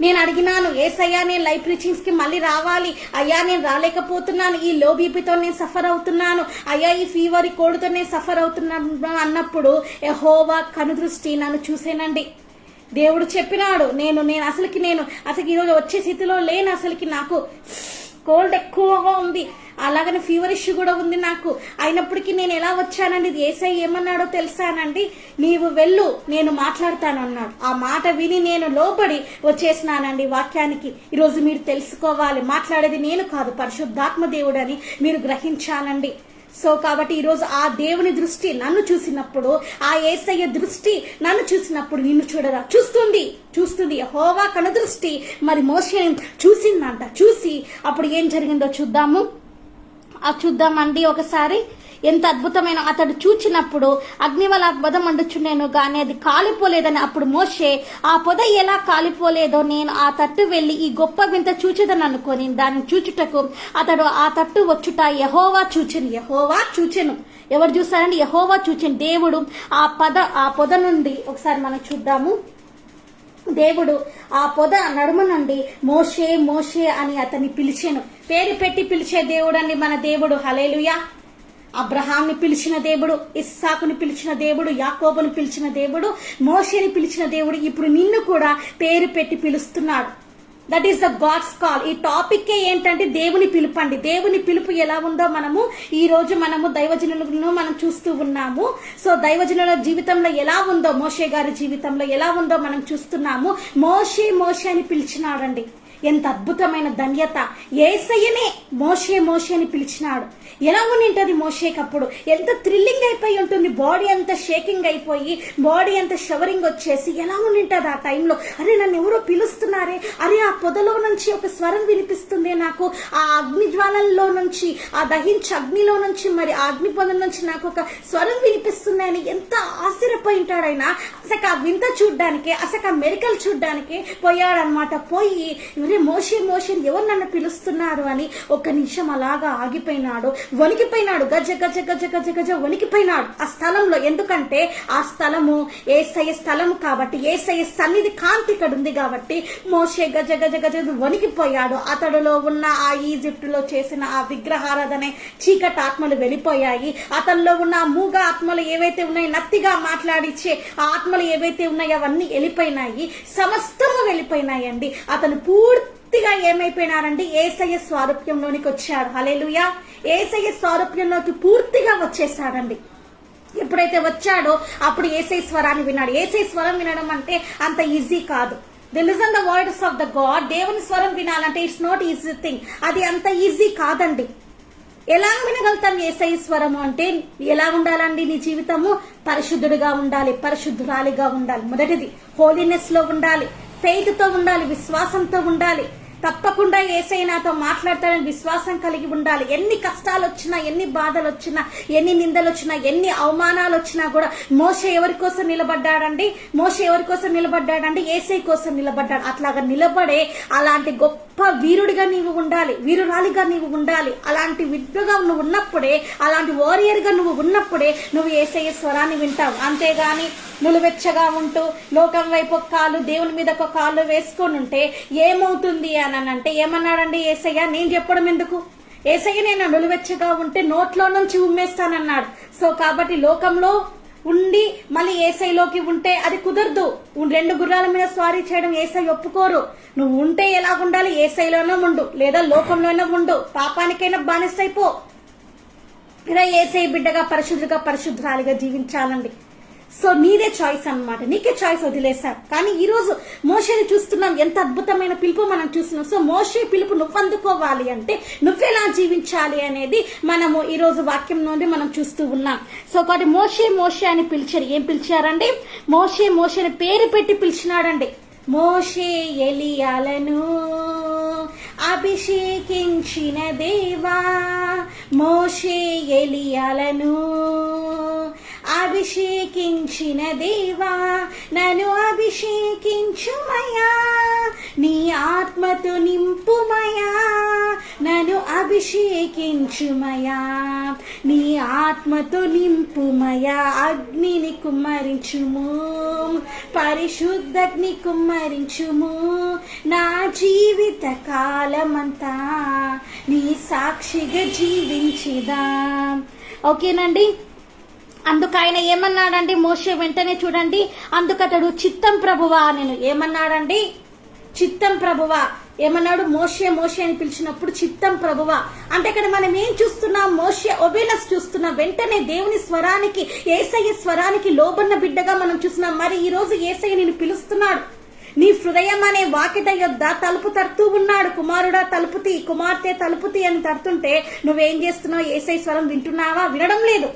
నేను అడిగినాను, యేసయ్యా నేను లైవ్ ప్రీచింగ్స్ కి మళ్ళీ రావాలి అయ్యా, నేను రాలేకపోతున్నాను, ఈ లో బీపీతో నేను సఫర్ అవుతున్నాను అయ్యా, ఈ ఫీవర్ ఈ కోడుతో నేను సఫర్ అవుతున్నాను అన్నప్పుడు యెహోవా కనుదృష్టి నన్ను చూసేనండి. దేవుడు చెప్పినాడు, నేను అసలు ఈరోజు వచ్చే స్థితిలో లేను, అసలుకి నాకు కోల్డ్ ఎక్కువగా ఉంది, అలాగనే ఫీవర్ ఇష్యూ కూడా ఉంది నాకు. అయినప్పటికీ నేను ఎలా వచ్చానండి? యేసయ్య ఏమన్నాడో తెలుసానండి? నీవు వెళ్ళు, నేను మాట్లాడతాను అన్నాడు. ఆ మాట విని నేను లోబడి వచ్చేసినానండి వాక్యానికి. ఈరోజు మీరు తెలుసుకోవాలి, మాట్లాడేది నేను కాదు, పరిశుద్ధాత్మ దేవుడు అని మీరు గ్రహించాలండి. సో కాబట్టి ఈరోజు ఆ దేవుని దృష్టి నన్ను చూసినప్పుడు, ఆ యేసయ్య దృష్టి నన్ను చూసినప్పుడు నిన్ను చూడరా? చూస్తుంది. యెహోవా కనుదృష్టి మరి మోషేని చూసిందంట. చూసి అప్పుడు ఏం జరిగిందో చూద్దామండి ఒకసారి. ఎంత అద్భుతమైన అతడు చూచినప్పుడు అగ్ని వల్ల పొద మండుచుండెను గాని అది కాలిపోలేదని. అప్పుడు మోషే, ఆ పొద ఎలా కాలిపోలేదో నేను ఆ తట్టు వెళ్లి ఈ గొప్ప వింత చూచెదను అనుకొని దాన్ని చూచుటకు అతడు ఆ తట్టు వచ్చుట యెహోవా చూచెను. ఎవరు చూసారండి? యెహోవా చూచెను. దేవుడు ఆ పొద నుండి ఒకసారి మనం చూద్దాము. దేవుడు ఆ పొద నడుమ నుండి మోషే అని అతన్ని పిలిచెను. పేరు పెట్టి పిలిచే దేవుడు అండి మన దేవుడు. హల్లెలూయా. అబ్రహాంని పిలిచిన దేవుడు, ఇస్సాకుని పిలిచిన దేవుడు, యాకోబుని పిలిచిన దేవుడు, మోషేని పిలిచిన దేవుడు ఇప్పుడు నిన్ను కూడా పేరు పెట్టి పిలుస్తున్నాడు. That is the God's call. ఈ టాపిక్ ఏంటంటే దేవుని పిలుపు అండి. దేవుని పిలుపు ఎలా ఉందో ఈ రోజు దైవజనులను మనం చూస్తూ ఉన్నాము. సో దైవజనుల జీవితంలో ఎలా ఉందో, మోషే గారి జీవితంలో ఎలా ఉందో మనం చూస్తున్నాము. మోషే అని పిలిచినాడండి. ఎంత అద్భుతమైన ధన్యత. యేసయ్యనే మోషే అని పిలిచినాడు. ఎలా ఉండింటది మోషేకప్పుడు? ఎంత థ్రిల్లింగ్ అయిపోయి ఉంటుంది. బాడీ అంతా షేకింగ్ అయిపోయి, బాడీ అంతా షవరింగ్ వచ్చేసి ఎలా ఉండింటది ఆ టైంలో? అరే నన్ను ఎవరో పిలుస్తున్నారే, అరే ఆ పొదలో నుంచి ఒక స్వరం వినిపిస్తుంది నాకు, ఆ అగ్ని జ్వాలల్లో నుంచి, ఆ దహించే అగ్నిలో నుంచి, మరి ఆ అగ్ని పొదల నుంచి నాకు ఒక స్వరం వినిపిస్తుంది అని ఎంత ఆశ్చర్యపోయి ఉంటాడు ఆయన. అసలు ఆ వింత చూడ్డానికి, అసలు ఆ మెరికల్ చూడ్డానికి పోయాడనమాట. పోయి మోషే ఎవరు నన్ను పిలుస్తున్నారు అని ఒక్క నిమిషం అలాగా ఆగిపోయినాడు, వణికిపోయినాడు, గజ వణికిపోయినాడు ఆ స్థలంలో. ఎందుకంటే ఆ స్థలము యేసయ్య స్థలము కాబట్టి, యేసయ్య సన్నిధి కాంతి ఇక్కడ ఉంది కాబట్టి మోషే గజ వణికిపోయాడు. అతడులో ఉన్న ఆ ఈజిప్టులో చేసిన ఆ విగ్రహారాధనే చీకటి ఆత్మలు వెళ్ళిపోయాయి. అతనిలో ఉన్న ఆ మూగ ఆత్మలు ఏవైతే ఉన్నాయో, నత్తిగా మాట్లాడిచ్చే ఆ ఆత్మలు ఏవైతే ఉన్నాయో అవన్నీ వెళ్ళిపోయినాయి, సమస్తము వెళ్ళిపోయినాయండి. అతను పూర్తిగా ఏమైపోయినారండి? యేసయ్య స్వారూప్యంలోనికి వచ్చాడు. హల్లెలూయా. యేసయ్య స్వారూప్యంలోకి పూర్తిగా వచ్చేసాడండి. ఎప్పుడైతే వచ్చాడో అప్పుడు యేసయ్య స్వరాన్ని విన్నాడు. యేసయ్య స్వరం వినడం అంటే అంత ఈజీ కాదు. The listen the voice of the God. దేవుని స్వరం వినాలంటే ఇట్స్ నాట్ ఈజీ థింగ్. అది అంత ఈజీ కాదండి. ఎలా వినగలుగుతాం యేసయ్య స్వరము అంటే? ఎలా ఉండాలండి నీ జీవితము? పరిశుద్ధుడిగా ఉండాలి, పరిశుద్ధురాలిగా ఉండాలి. మొదటిది హోలీనెస్ లో ఉండాలి, ఫెయిత్ తో ఉండాలి, విశ్వాసంతో ఉండాలి. తప్పకుండా యేసయ్య నాతో మాట్లాడతాడని విశ్వాసం కలిగి ఉండాలి. ఎన్ని కష్టాలు వచ్చినా, ఎన్ని బాధలు వచ్చినా, ఎన్ని నిందలు వచ్చినా, ఎన్ని అవమానాలు వచ్చినా కూడా మోషే ఎవరి కోసం నిలబడ్డాడండి? మోషే ఎవరి కోసం నిలబడ్డాడండి? యేసయ్య కోసం నిలబడ్డాడు. అట్లాగా నిలబడే అలాంటి గొప్ప వీరుడిగా నీవు ఉండాలి, వీరురాలిగా నీవు ఉండాలి. అలాంటి విద్యగా నువ్వు ఉన్నప్పుడే, అలాంటి వారియర్ గా నువ్వు ఉన్నప్పుడే నువ్వు యేసయ్య స్వరాన్ని వింటావు. అంతేగాని నులువెచ్చగా ఉంటూ లోకం వైపు ఒక కాలు, దేవుని మీద ఒక కాలు వేసుకొని ఉంటే ఏమవుతుంది అని అంటే ఏమన్నాడండి యేసయ్య? నేను చెప్పడం ఎందుకు? యేసయ్య నేను నులువెచ్చగా ఉంటే నోట్లో నుంచి ఉమ్మేస్తానన్నాడు. సో కాబట్టి లోకంలో ఉండి మళ్ళీ యేసయ్యలోకి ఉంటే అది కుదరదు. 2 గుర్రాల మీద స్వారీ చేయడం యేసయ్య ఒప్పుకోరు. నువ్వు ఉంటే ఎలాగుండాలి? యేసయ్యలోనే ఉండు, లేదా లోకంలోనే ఉండు. పాపానికైనా బానిసైపో. ఇలా యేసయ్య బిడ్డగా, పరిశుద్ధుగా, పరిశుద్ధురాలిగా జీవించాలండి. సో నీదే చాయిస్ అన్నమాట. నీకే చాయిస్ వదిలేశారు. కానీ ఈ రోజు మోషేని చూస్తున్నాం, ఎంత అద్భుతమైన పిలుపు మనం చూస్తున్నాం. సో మోషే పిలుపు నువ్వు అందుకోవాలి అంటే నువ్వెలా జీవించాలి అనేది మనము ఈ రోజు వాక్యం నుండి మనం చూస్తూ ఉన్నాం. సో కాబట్టి మోషే మోషే అని పిలిచారు. ఏం పిలిచారండి? మోషే మోషేని పేరు పెట్టి పిలిచినాడండి. మోషే ఎలియాలను అభిషేకించిన దేవా, మోషే ఎలియాలను అభిషేకించిన దేవా, నన్ను అభిషేకించుమయా, నీ ఆత్మతో నింపుమయా, నన్ను అభిషేకించుమయా, నీ ఆత్మతో నింపుమయా. అగ్నిని కుమ్మరించుము, పరిశుద్ధాగ్ని కుమ్మరించుము, నా జీవిత కాలమంతా నీ సాక్షిగా జీవించిదా. ఓకేనండి. అందుకు ఆయన ఏమన్నాడండి? మోషే వెంటనే చూడండి, అందుకతడు చిత్తం ప్రభువా నేను ఏమన్నాడండి? చిత్తం ప్రభువా ఏమన్నాడు? మోషే మోషే అని పిలిచినప్పుడు చిత్తం ప్రభువా అంటే ఇక్కడ మనం ఏం చూస్తున్నాం? మోషే ఒబేనెస్ చూస్తున్నాం. వెంటనే దేవుని స్వరానికి, యేసయ్య స్వరానికి లోబడిన బిడ్డగా మనం చూస్తున్నాం. మరి ఈ రోజు యేసయ్య నిన్ను పిలుస్తున్నాడు. నీ హృదయం అనే వాకిట యొద్ద తలుపు తడుతూ ఉన్నాడు. కుమారుడా తలుపుతి, కుమార్తె తలుపుతి అని తడుతుంటే నువ్వేం చేస్తున్నావు? యేసయ్య స్వరం వింటున్నావా? వినడం లేదు.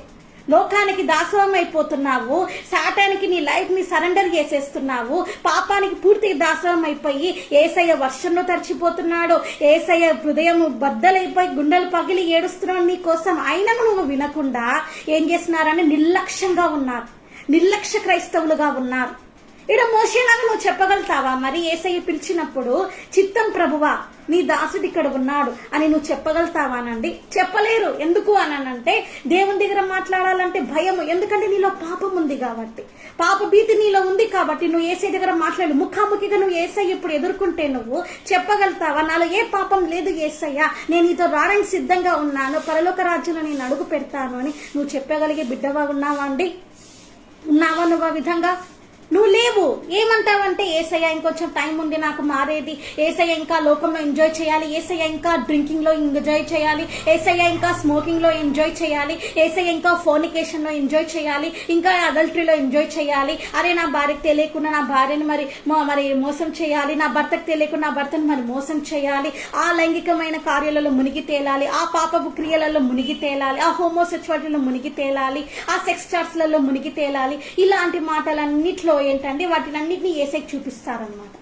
లోకానికి దాసోహం అయిపోతున్నావు. సాటానికి నీ లైఫ్ ని సరెండర్ చేసేస్తున్నావు. పాపానికి పూర్తిగా దాసోహం అయిపోయి యేసయ్య వర్షంలో తడిచిపోతున్నాడు. యేసయ్య హృదయం బద్దలైపోయి గుండెలు పగిలి ఏడుస్తున్నాడు నీ కోసం. అయినను నువ్వు వినకుండా ఏం చేస్తున్నారని నిర్లక్ష్యంగా ఉన్నారు, నిర్లక్ష్య క్రైస్తవులుగా ఉన్నారు. ఇక్కడ మోషేలాగా నువ్వు చెప్పగలుగుతావా? మరి యేసయ్య పిలిచినప్పుడు చిత్తం ప్రభువా నీ దాసుడు ఇక్కడ ఉన్నాడు అని నువ్వు చెప్పగలుగుతావానండి? చెప్పలేరు. ఎందుకు అనంటే దేవుని దగ్గర మాట్లాడాలంటే భయం. ఎందుకంటే నీలో పాపం ఉంది కాబట్టి, పాప భీతి నీలో ఉంది కాబట్టి నువ్వు యేసయ్య దగ్గర మాట్లాడు. ముఖాముఖిగా నువ్వు యేసయ్య ఇప్పుడు ఎదుర్కొంటే నువ్వు చెప్పగలుగుతావా? నాలో ఏ పాపం లేదు యేసయ్య, నేను నీతో రావడానికి సిద్ధంగా ఉన్నాను, పరలోక రాజ్యంలో నేను అడుగు పెడతాను అని నువ్వు చెప్పగలిగే బిడ్డవా ఉన్నావా అండి? ఉన్నావా నువ్వు ఆ విధంగా? నువ్వు లేవు. ఏమంటావంటే యేసయ్య ఇంకొంచెం టైం ఉంది నాకు మారేది, యేసయ్య ఇంకా లోకంలో ఎంజాయ్ చేయాలి, యేసయ్య ఇంకా డ్రింకింగ్ లో ఎంజాయ్ చేయాలి, యేసయ్య ఇంకా స్మోకింగ్ లో ఎంజాయ్ చేయాలి, యేసయ్య ఇంకా ఫోర్నికేషన్ లో ఎంజాయ్ చేయాలి, ఇంకా అడల్టరీలో ఎంజాయ్ చేయాలి. అరే నా భార్యకు తెలియకుండా నా భార్యని మరి మోసం చేయాలి, నా భర్తకు తెలియకుండా నా భర్తను మరి మోసం చేయాలి, ఆ లైంగికమైన కార్యాలలో మునిగి తేలాలి, ఆ పాపపు క్రియలలో మునిగి తేలాలి, ఆ హోమోసెక్చువాలిటీలో మునిగి తేలాలి, ఆ సెక్స్ చార్ట్స్లలో మునిగి తేలాలి. ఇలాంటి మాటలన్నిట్లో ఏంటంటే వాటినన్నిటిని యేసయ్యకి చూపిస్తారనమాట.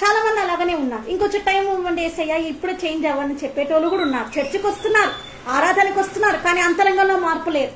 చాలా మంది అలాగనే ఉన్నారు. ఇంకొంచెం టైం ఇవ్వండి యేసయ్య ఇప్పుడే చేంజ్ అవ్వని చెప్పేటోళ్ళు కూడా ఉన్నారు. చర్చికి వస్తున్నారు, ఆరాధనకు వస్తున్నారు, కానీ అంతరంగంలో మార్పు లేదు.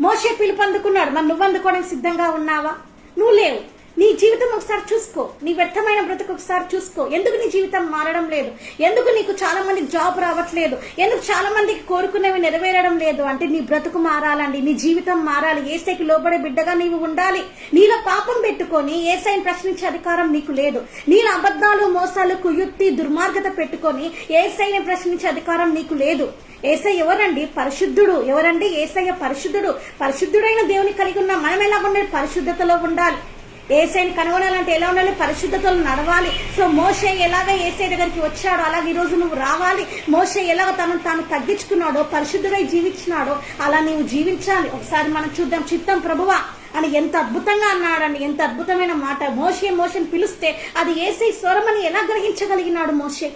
మోషే పిలుపు అందుకున్నాడు, మరి నువ్వు అందుకోవడానికి సిద్ధంగా ఉన్నావా? నువ్వు లేవు. నీ జీవితం ఒకసారి చూసుకో, నీ వ్యర్థమైన బ్రతుకు ఒకసారి చూసుకో. ఎందుకు నీ జీవితం మారడం లేదు? ఎందుకు నీకు చాలా మందికి జాబ్ రావట్లేదు? ఎందుకు చాలా మందికి కోరుకునేవి నెరవేరడం లేదు? అంటే నీ బ్రతుకు మారాలండి, నీ జీవితం మారాలి. యేసయ్యకి లోబడే బిడ్డగా నీవు ఉండాలి. నీలో పాపం పెట్టుకొని యేసయ్యని ప్రశ్నించే అధికారం నీకు లేదు. నీలో అబద్ధాలు, మోసాలు, కుయుక్తి, దుర్మార్గత పెట్టుకొని యేసయ్యని ప్రశ్నించే అధికారం నీకు లేదు. యేసయ్య ఎవరండి? పరిశుద్ధుడు. ఎవరండి? యేసయ్య పరిశుద్ధుడు. పరిశుద్ధుడైన దేవుని కలిగి ఉన్న మనం ఎలా ఉండాలి? పరిశుద్ధతలో ఉండాలి. ఏసైని కనుగొనాలంటే ఎలా ఉండాలి? పరిశుద్ధతలు నడవాలి. సో మోషే ఎలాగ ఏసై దగ్గరికి వచ్చాడో అలాగే ఈరోజు నువ్వు రావాలి. మోషే ఎలాగ తాను తగ్గించుకున్నాడో, పరిశుద్ధుడై జీవించినాడో అలా నీవు జీవించాలి. ఒకసారి మనం చూద్దాం. చిత్తం ప్రభువా అని ఎంత అద్భుతంగా అన్నాడండి. ఎంత అద్భుతమైన మాట. మోషేని పిలిస్తే అది ఏసై స్వరమని ఎలా గ్రహించగలిగినాడు మోషే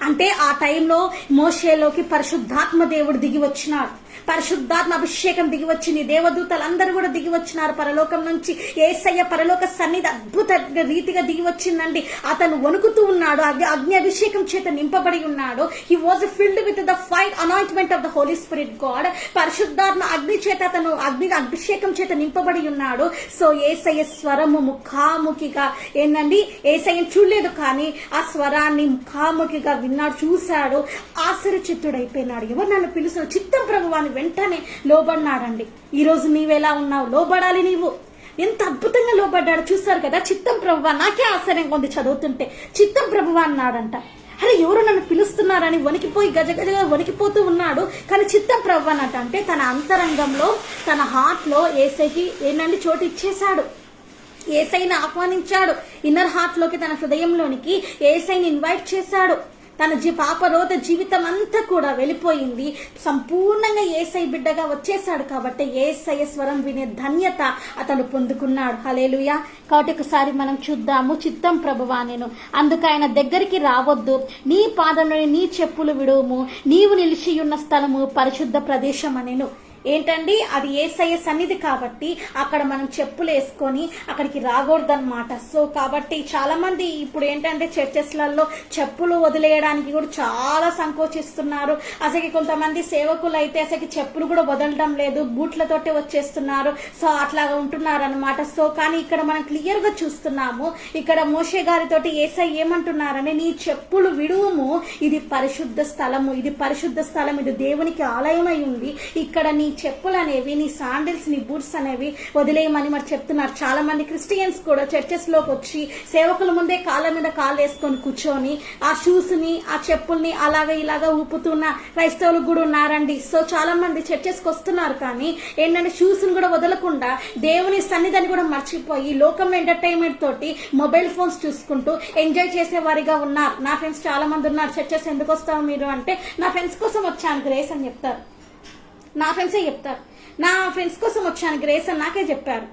అంటే, ఆ టైంలో మోషేలోకి పరిశుద్ధాత్మ దేవుడు దిగి వచ్చినాడు. పరిశుద్ధాత్మ అభిషేకం దిగి వచ్చింది. దేవదూతలందరూ కూడా దిగి వచ్చినారు పరలోకం నుంచి. యేసయ్య పరలోక సన్నిధి అద్భుత రీతిగా దిగి వచ్చిందండి. అతను వణుకుతూ ఉన్నాడు. అగ్ని అభిషేకం చేత నింపబడి ఉన్నాడు. He was filled with the fire anointment of the Holy Spirit God. పరిశుద్ధాత్మ అగ్ని చేత అతను అభిషేకం చేత నింపబడి ఉన్నాడు. సో యేసయ్య స్వరము ముఖాముఖిగా ఏందండి, యేసయ్యను చూడలేదు కానీ ఆ స్వరాన్ని ముఖాముఖిగా విన్నాడు, చూశాడు, ఆశ్చర్యచిత్తుడైపోయినాడు. ఎవరు నన్ను పిలుస్తారు? చిత్తం ప్రభువాని వెంటనే లోబడినాడండి. ఈరోజు నీవెలా ఉన్నావు? లోబడాలి. నీవు ఎంత అద్భుతంగా లోబడ్డాడు చూస్తారు కదా. చిత్తం ప్రభువా, నాకే ఆశ్చర్యంగా ఉంది చదువుతుంటే. చిత్తం ప్రభువా అన్నాడంట. అరే ఎవరు నన్ను పిలుస్తున్నారని వణికిపోయి గజగజగా వణికిపోతూ ఉన్నాడు. కానీ చిత్తం ప్రభువా అంటే తన అంతరంగంలో, తన హార్ట్ లో ఏసైకి ఏంటంటే చోటు ఇచ్చేశాడు. ఏసైని ఆహ్వానించాడు. ఇన్నర్ హార్ట్ లోకి, తన హృదయంలోనికి ఏసైని ఇన్వైట్ చేశాడు. తన పాపరోధ జీవితం అంతా కూడా వెళ్ళిపోయింది. సంపూర్ణంగా యేసై బిడ్డగా వచ్చేసాడు. కాబట్టి యేసయ్య స్వరం వినే ధన్యత అతను పొందుకున్నాడు. హల్లెలూయా. కాబట్టి ఒకసారి మనం చూద్దాము. చిత్తం ప్రభువా నేను అందుకు ఆయన దగ్గరికి రావద్దు, నీ పాదంలోని నీ చెప్పులు విడువుము, నీవు నిలిచి ఉన్న స్థలము పరిశుద్ధ ప్రదేశం అనేను. ఏంటండి, అది యేసయ్య సన్నిధి కాబట్టి అక్కడ మనం చెప్పులు వేసుకొని అక్కడికి రాకూడదన్నమాట. సో కాబట్టి చాలా మంది ఇప్పుడు ఏంటంటే చర్చెస్లలో చెప్పులు వదిలేయడానికి కూడా చాలా సంకోచిస్తున్నారు. అసలు కొంతమంది సేవకులు అయితే అసలు చెప్పులు కూడా వదలడం లేదు, బూట్లతోటే వచ్చేస్తున్నారు. సో అట్లాగా ఉంటున్నారు అనమాట. సో కానీ ఇక్కడ మనం క్లియర్ గా చూస్తున్నాము. ఇక్కడ మోషే గారితోటి యేసయ్య ఏమంటున్నారని, నీ చెప్పులు విడువుము, ఇది పరిశుద్ధ స్థలము, ఇది పరిశుద్ధ స్థలం, ఇది దేవునికి ఆలయమై ఉంది. ఇక్కడ నీ చెప్పులు అనేవి, నీ శాండిల్స్, నీ బూట్స్ అనేవి వదిలేయమని మరి చెప్తున్నారు. చాలా మంది క్రిస్టియన్స్ కూడా చర్చెస్ లోకి వచ్చి సేవకుల ముందే కాళ్ళ మీద కాళ్ళు వేసుకొని కూర్చొని ఆ షూస్ ని, ఆ చెప్పుల్ని అలాగా ఇలాగా ఊపుతున్న క్రైస్తవులు కూడా ఉన్నారండి. సో చాలా మంది చర్చెస్ కి వస్తున్నారు కానీ ఏంటంటే షూస్ ని కూడా వదలకుండా దేవుని సన్నిధిని కూడా మర్చిపోయి లోకం ఎంటర్టైన్మెంట్ తోటి మొబైల్ ఫోన్స్ చూసుకుంటూ ఎంజాయ్ చేసే వారిగా ఉన్నారు. నా ఫ్రెండ్స్ చాలా మంది ఉన్నారు. చర్చెస్ ఎందుకు వస్తావు మీరు అంటే, నా ఫ్రెండ్స్ కోసం వచ్చాను గ్రేస్ అని చెప్తారు. నా ఫ్రెండ్సే చెప్తారు, నా ఫ్రెండ్స్ కోసం వచ్చాను గ్రేస్ అని నాకే చెప్పారు.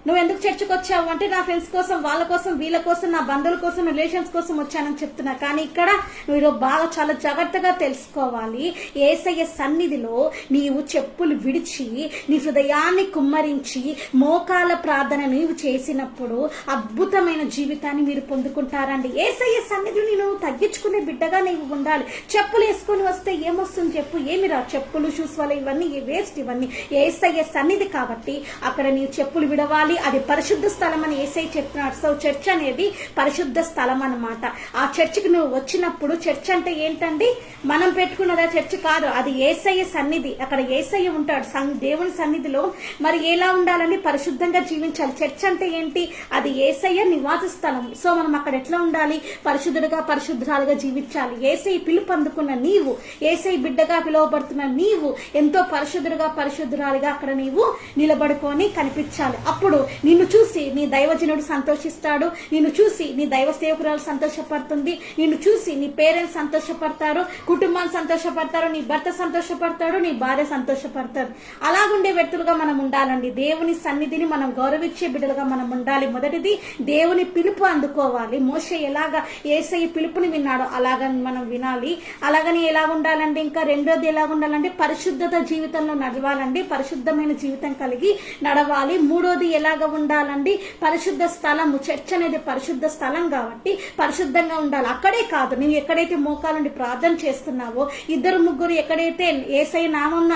నువ్వు ఎందుకు చర్చకు వచ్చావు అంటే, నా ఫ్రెండ్స్ కోసం, వాళ్ళ కోసం, వీళ్ళ కోసం, నా బంధువుల కోసం, రిలేషన్స్ కోసం వచ్చానని చెప్తున్నా. కానీ ఇక్కడ నువ్వు ఈరోజు బాగా చాలా జాగ్రత్తగా తెలుసుకోవాలి. యేసయ్య సన్నిధిలో నీవు చెప్పులు విడిచి నీ హృదయాన్ని కుమ్మరించి మోకాల ప్రార్థన నీవు చేసినప్పుడు అద్భుతమైన జీవితాన్ని మీరు పొందుకుంటారండి. యేసయ్య సన్నిధిని నువ్వు తగ్గించుకునే బిడ్డగా నీవు ఉండాలి. చెప్పులు వేసుకొని వస్తే ఏమొస్తుంది చెప్పు? ఏమి రా, చెప్పులు, షూస్ వల్ల ఇవన్నీ వేస్ట్. ఇవన్నీ యేసయ్య సన్నిధి కాబట్టి అక్కడ నీవు చెప్పులు విడవాలి. అది పరిశుద్ధ స్థలం అని యేసయ్య చెప్తున్నాడు. సో చర్చ్ అనేది పరిశుద్ధ స్థలం అన్నమాట. ఆ చర్చికి నువ్వు వచ్చినప్పుడు, చర్చ్ అంటే ఏంటండి, మనం పెట్టుకున్నదా చర్చ్ కాదు, అది యేసయ్య సన్నిధి. అక్కడ యేసయ్య ఉంటాడు దేవుని సన్నిధిలో. మరి ఎలా ఉండాలని? పరిశుద్ధంగా జీవించాలి. చర్చ్ అంటే ఏంటి? అది యేసయ్య నివాస స్థలం. సో మనం అక్కడ ఎట్లా ఉండాలి? పరిశుద్ధుడుగా, పరిశుద్ధరాలుగా జీవించాలి. యేసయ్య పిలుపు అందుకున్న నీవు, యేసయ్య బిడ్డగా పిలువబడుతున్న నీవు ఎంతో పరిశుద్ధుడుగా, పరిశుద్ధరాలుగా అక్కడ నీవు నిలబడుకొని కనిపించాలి. అప్పుడు నిన్ను చూసి నీ దైవజనుడు సంతోషిస్తాడు, నిన్ను చూసి నీ దైవ సేవకురాలు సంతోషపడుతుంది, నిన్ను చూసి నీ పేరెంట్స్ సంతోషపడతారు, కుటుంబాన్ని సంతోషపడతారు, నీ భర్త సంతోషపడతాడు, నీ భార్య సంతోషపడతారు. అలాగుండే వ్యక్తులుగా మనం ఉండాలండి. దేవుని సన్నిధిని మనం గౌరవించే బిడ్డలుగా మనం ఉండాలి. మొదటిది దేవుని పిలుపు అందుకోవాలి. మోషే ఎలాగా యేసయ్య పిలుపుని విన్నాడో అలాగా మనం వినాలి. అలాగని ఎలా ఉండాలండి? ఇంకా రెండోది ఎలా ఉండాలంటే పరిశుద్ధత జీవితంలో నడవాలండి. పరిశుద్ధమైన జీవితం కలిగి నడవాలి. మూడోది ఎలాగ ఉండాలండి? పరిశుద్ధ స్థలము. చర్చ్ అనేది పరిశుద్ధ స్థలం కాబట్టి పరిశుద్ధంగా ఉండాలి. అక్కడే కాదు, నువ్వు ఎక్కడైతే మోకాలుండి ప్రార్థన చేస్తున్నావో, ఇద్దరు ముగ్గురు ఎక్కడైతే యేసయ్య నామమున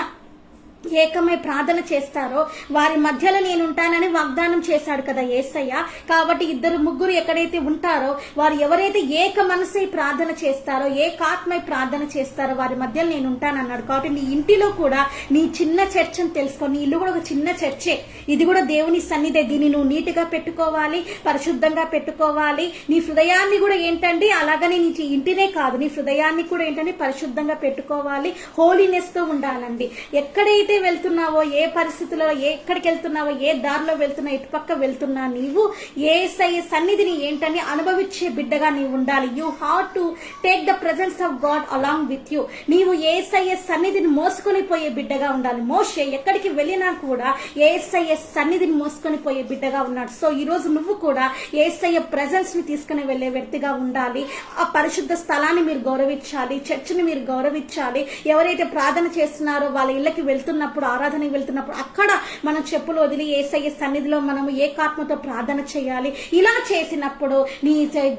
ఏకమై ప్రార్థన చేస్తారో వారి మధ్యలో నేను ఉంటానని వాగ్దానం చేశాడు కదా యేసయ్య. కాబట్టి ఇద్దరు ముగ్గురు ఎక్కడైతే ఉంటారో వారు ఎవరైతే ఏక మనసై ప్రార్థన చేస్తారో, ఏకాత్మై ప్రార్థన చేస్తారో వారి మధ్యలో నేను ఉంటానన్నాడు. కాబట్టి నీ ఇంటిలో కూడా నీ చిన్న చర్చ్ అని తెలుసుకో. నీ ఇల్లు కూడా ఒక చిన్న చర్చే. ఇది కూడా దేవుని సన్నిధే. దీన్ని నువ్వు నీట్గా పెట్టుకోవాలి, పరిశుద్ధంగా పెట్టుకోవాలి. నీ హృదయాన్ని కూడా ఏంటండి, అలాగని నీ ఇంటినే కాదు, నీ హృదయాన్ని కూడా ఏంటంటే పరిశుద్ధంగా పెట్టుకోవాలి. హోలీనెస్ తో ఉండాలండి. ఎక్కడైతే వెళ్తున్నావో, ఏ పరిస్థితుల్లో ఎక్కడికి వెళ్తున్నావో, ఏ దారిలో వెళ్తున్నా, ఎటుపక్క వెళ్తున్నా నీవు యేసయ్య సన్నిధిని ఏంటని అనుభవించే బిడ్డగా నీవు ఉండాలి. You have to take the presence of God along with you. నీవు యేసయ్య సన్నిధిని మోసుకొని పోయే బిడ్డగా ఉండాలి. మోషే ఎక్కడికి వెళ్ళినా కూడా యేసయ్య సన్నిధిని మోసుకొని పోయే బిడ్డగా ఉన్నాడు. సో ఈ రోజు నువ్వు కూడా యేసయ్య ప్రెజెన్స్ ని తీసుకుని వెళ్లే వ్యక్తిగా ఉండాలి. ఆ పరిశుద్ధ స్థలాన్ని మీరు గౌరవించాలి, చర్చిని మీరు గౌరవించాలి. ఎవరైతే ప్రార్థన చేస్తున్నారో వాళ్ళ ఇళ్ళకి వెళ్తున్నప్పుడు, ఆరాధనకి వెళ్తున్నప్పుడు అక్కడ మనం చెప్పులు వదిలి యేసయ్య సన్నిధిలో మనము ఏకాత్మతో ప్రార్థన చేయాలి. ఇలా చేసినప్పుడు నీ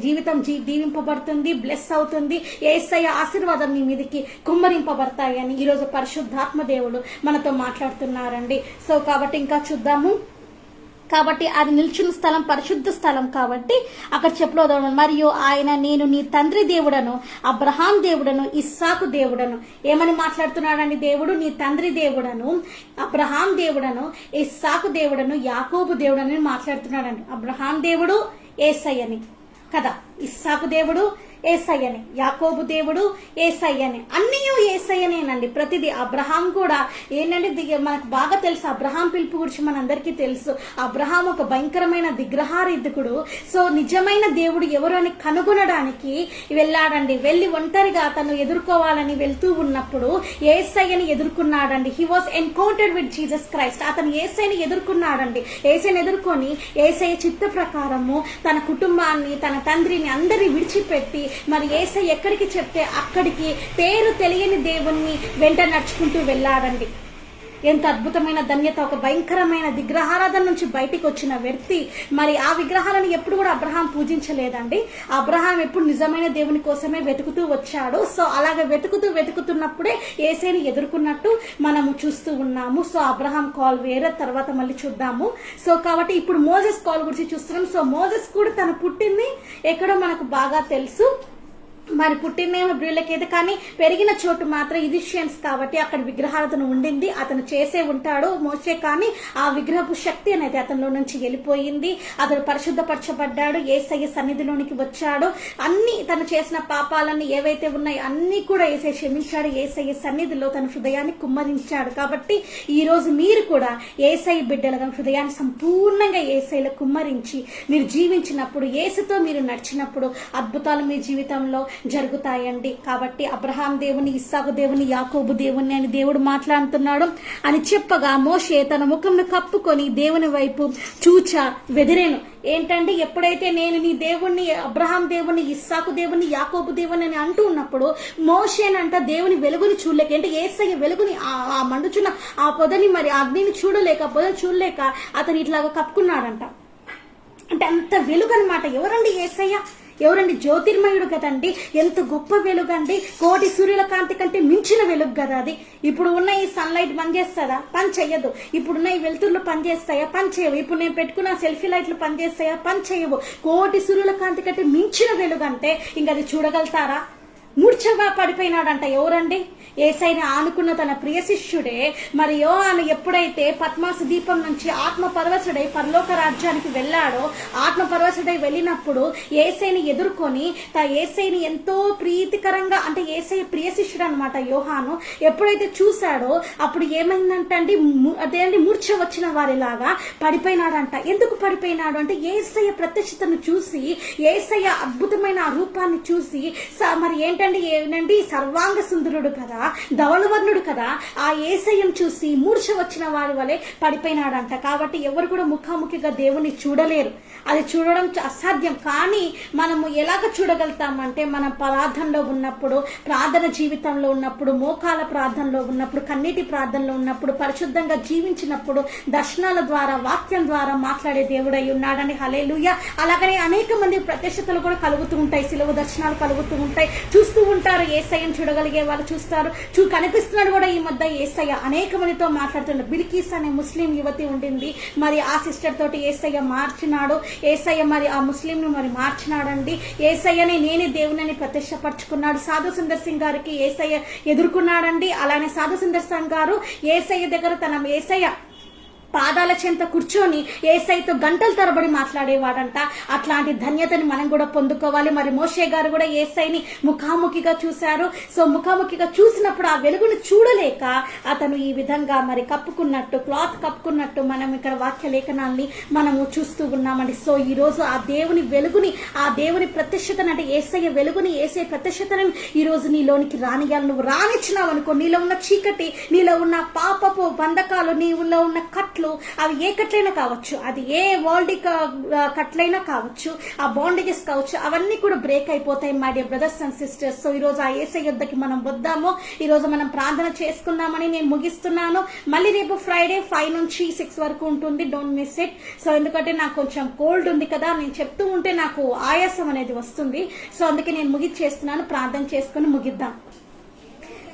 జీవితం దీవింపబడుతుంది, బ్లెస్ అవుతుంది. యేసయ్య ఆశీర్వాదం నీ మీదకి కుమ్మరింపబడతాయని ఈరోజు పరిశుద్ధాత్మ దేవుడు మనతో మాట్లాడుతున్నారండి. సో కాబట్టి ఇంకా చూద్దాము. కాబట్టి అది నిల్చున్న స్థలం పరిశుద్ధ స్థలం కాబట్టి అక్కడ చెప్పులో మరియు ఆయన నేను నీ తండ్రి దేవుడను, అబ్రహాం దేవుడను, ఇస్సాకు దేవుడను. ఏమని మాట్లాడుతున్నాడండి దేవుడు? నీ తండ్రి దేవుడను, అబ్రహాం దేవుడను, ఇస్సాకు దేవుడను, యాకోబు దేవుడని మాట్లాడుతున్నాడండి. అబ్రహాం దేవుడు యేసయ్యని కదా, ఇస్సాకు దేవుడు యేసయ్యని, యాకోబు దేవుడు యేసయ్యని, అన్నీ యేసయ్యనేనండి. ప్రతిదీ అబ్రహాం కూడా ఏంటంటే మనకు బాగా తెలుసు. అబ్రహాం పిలుపు గురించి మనందరికీ తెలుసు. అబ్రహాం ఒక భయంకరమైన విగ్రహారాధికుడు. సో నిజమైన దేవుడు ఎవరు అని కనుగొనడానికి వెళ్ళాడండి. వెళ్ళి ఒంటరిగా అతను ఎదుర్కోవాలని వెళ్తూ ఉన్నప్పుడు యేసయ్యని ఎదుర్కొన్నాడండి. He was encountered with Jesus Christ. అతను యేసయ్యని ఎదుర్కొన్నాడండి. యేసయ్యని ఎదుర్కొని యేసయ్య చిత్త ప్రకారము తన కుటుంబాన్ని, తన తండ్రిని అందరినీ విడిచిపెట్టి మరి యేసయ్య ఎక్కడికి చెప్తే అక్కడికి పేరు తెలియని దేవుణ్ణి వెంట నడుచుకుంటూ వెళ్ళాడండి. ఎంత అద్భుతమైన ధన్యత. ఒక భయంకరమైన విగ్రహారాధన నుంచి బయటికి వచ్చిన వ్యక్తి. మరి ఆ విగ్రహాలను ఎప్పుడు కూడా అబ్రహాం పూజించలేదండి. అబ్రహాం ఎప్పుడు నిజమైన దేవుని కోసమే వెతుకుతూ వచ్చాడు. సో అలాగే వెతుకుతున్నప్పుడే యేసయ్యని ఎదుర్కొన్నట్టు మనము చూస్తూ ఉన్నాము. సో అబ్రహాం కాల్ వేరే, తర్వాత మళ్ళీ చూద్దాము. సో కాబట్టి ఇప్పుడు మోజెస్ కాల్ గురించి చూస్తున్నాం. సో మోజెస్ కూడా తను పుట్టింది ఎక్కడో మనకు బాగా తెలుసు. మరి పుట్టిందేమో బ్రియులకైతే, కానీ పెరిగిన చోటు మాత్రం ఈజిప్షియన్స్ కాబట్టి అక్కడ విగ్రహారాధన ఉండింది. అతను చేసే ఉంటాడు మోషే, కానీ ఆ విగ్రహపు శక్తి అనేది అతనిలో నుంచి వెళ్ళిపోయింది. అతను పరిశుద్ధపరచబడ్డాడు, యేసయ్య సన్నిధిలోనికి వచ్చాడు. అన్ని తను చేసిన పాపాలన్నీ ఏవైతే ఉన్నాయో అన్ని కూడా యేసయ్య క్షమించాడు. యేసయ్య సన్నిధిలో తన హృదయాన్ని కుమ్మరించాడు. కాబట్టి ఈ రోజు మీరు కూడా యేసయ్య బిడ్డలుగా హృదయాన్ని సంపూర్ణంగా యేసయ్యలో కుమ్మరించి మీరు జీవించినప్పుడు, యేసుతో మీరు నడిచినప్పుడు అద్భుతాలు మీ జీవితంలో జరుగుతాయండి. కాబట్టి అబ్రహాం దేవుని, ఇస్సాకు దేవుని, యాకోబు దేవుని అని దేవుడు మాట్లాడుతున్నాడు అని చెప్పగా మోషే తన ముఖంను కప్పుకొని దేవుని వైపు చూచా వెదిరేను. ఏంటంటే ఎప్పుడైతే నేను నీ దేవుణ్ణి, అబ్రహాం దేవుని, ఇస్సాకు దేవుని, యాకోబు దేవుని అని అంటూ ఉన్నప్పుడు మోషేనంట దేవుని వెలుగుని చూడలేక, అంటే యేసయ్య వెలుగుని ఆ మండుచున్న ఆ పొదని మరి అగ్నిని చూడలేక, పొదని చూడలేక అతను ఇట్లాగా కప్పుకున్నాడంట. అంటే అంత వెలుగు అనమాట. ఎవరండి యేసయ్య? ఎవరండి? జ్యోతిర్మయుడు కదండి. ఎంత గొప్ప వెలుగు అండి. కోటి సూర్యుల కాంతి కంటే మించిన వెలుగు కదా అది. ఇప్పుడు ఉన్న ఈ సన్లైట్ పనిచేస్తుందా? పని చెయ్యదు. ఇప్పుడున్న ఈ వెలుతుర్లు పనిచేస్తాయా? పని చేయవు. ఇప్పుడు నేను పెట్టుకున్న సెల్ఫీ లైట్లు పనిచేస్తాయా? పని చేయవు. కోటి సూర్యుల కాంతి కంటే మించిన వెలుగు అంటే ఇంక అది చూడగలుగుతారా? మూర్ఛగా పడిపోయినాడంట. ఎవరండి? యేసయ్యని ఆనుకున్న తన ప్రియ శిష్యుడే. మరి యోహాను ఎప్పుడైతే పద్మాసు దీపం నుంచి ఆత్మ పరవశుడై పరలోక రాజ్యానికి వెళ్ళాడో, ఆత్మ పరవశుడై వెళ్ళినప్పుడు యేసయ్యని ఎదుర్కొని యేసయ్యని ఎంతో ప్రీతికరంగా, అంటే యేసయ్య ప్రియ శిష్యుడు అనమాట యోహాను, ఎప్పుడైతే చూశాడో అప్పుడు ఏమైందంటే అండి, అదేంటి మూర్ఛ వచ్చిన వారిలాగా పడిపోయినాడంట. ఎందుకు పడిపోయినాడు అంటే యేసయ్య ప్రత్యక్షతను చూసి, యేసయ్య అద్భుతమైన ఆ రూపాన్ని చూసి, మరి ఏంటండి సర్వాంగ సుందరుడు కదా, ధవళవర్ణుడు కదా, ఆ యేసయ్యను చూసి మూర్ఛ వచ్చిన వారి వలె పడిపోయినాడంట. కాబట్టి ఎవరు కూడా ముఖాముఖిగా దేవుని చూడలేరు. అది చూడడం అసాధ్యం. కానీ మనము ఎలాగ చూడగలుగుతామంటే మనం ప్రార్థనలో ఉన్నప్పుడు, ప్రార్థన జీవితంలో ఉన్నప్పుడు, మోకాల ప్రార్థనలో ఉన్నప్పుడు, కన్నీటి ప్రార్థనలో ఉన్నప్పుడు, పరిశుద్ధంగా జీవించినప్పుడు, దర్శనాల ద్వారా, వాక్యం ద్వారా మాట్లాడే దేవుడై ఉన్నాడని. హల్లెలూయా. అలాగనే అనేక మంది ప్రత్యక్షతలు కూడా కలుగుతూ ఉంటాయి, సిలువ దర్శనాలు కలుగుతూ ఉంటాయి. చూస్తూ ఉంటారు, యేసయ్యను చూడగలిగే వాళ్ళు చూస్తారు. కనిపిస్తున్నాడు కూడా ఈ మధ్య యేసయ్య. అనేక మందితో మాట్లాడుతున్నాడు. బిల్కీస్ అనే ముస్లిం యువతి ఉండింది. మరి ఆ సిస్టర్ తోటి యేసయ్య మార్చినాడు. యేసయ్య మరి ఆ ముస్లింను మరి మార్చినాడండి. యేసయ్యని నేనే దేవుని ప్రత్యక్షపరచుకున్నాడు. సాధు సుందర్ సింగ్ గారికి యేసయ్య ఎదుర్కొన్నాడండి. అలానే సాధు సుందర్ సింగ్ గారు యేసయ్య దగ్గర తన యేసయ్య పాదాల చెంత కూర్చొని యేసయ్యతో గంటల తరబడి మాట్లాడేవాడంట. అట్లాంటి ధన్యతని మనం కూడా పొందుకోవాలి. మరి మోషే గారు కూడా యేసయ్యని ముఖాముఖిగా చూశారు. సో ముఖాముఖిగా చూసినప్పుడు ఆ వెలుగును చూడలేక అతను ఈ విధంగా మరి కప్పుకున్నట్టు, క్లాత్ కప్పుకున్నట్టు మనం ఇక్కడ వాక్య లేఖనాల్ని మనము చూస్తూ ఉన్నామండి. సో ఈ రోజు ఆ దేవుని వెలుగుని, ఆ దేవుని ప్రత్యక్షతను, అంటే యేసయ్య వెలుగుని, యేసయ్య ప్రత్యక్షతను ఈ రోజు నీలోనికి రానియాలి. నువ్వు రానిచ్చినావు అనుకో, నీలో ఉన్న చీకటి, నీలో ఉన్న పాపపు బంధకాలు, నీలో ఉన్న కట్లు, అవి ఏ కట్లైనా కావచ్చు, అది ఏ వరల్డ్ కట్లైనా కావచ్చు, ఆ బాండేజెస్ కావచ్చు, అవన్నీ కూడా బ్రేక్ అయిపోతాయి my dear brothers and sisters. So ఈ రోజు ఆ యేసయ్య యుద్ధకి మనం వద్దాము. ఈ రోజు మనం ప్రార్థన చేసుకుందామని నేను ముగిస్తున్నాను. మళ్ళీ రేపు ఫ్రైడే 5 నుంచి 6 వరకు ఉంటుంది. Don't miss it. సో ఎందుకంటే నాకు కొంచెం కోల్డ్ ఉంది కదా, నేను చెప్తూ ఉంటే నాకు ఆయాసం అనేది వస్తుంది. సో అందుకే నేను ముగిచ్చేస్తున్నాను. ప్రార్థన చేసుకుని ముగిద్దాం.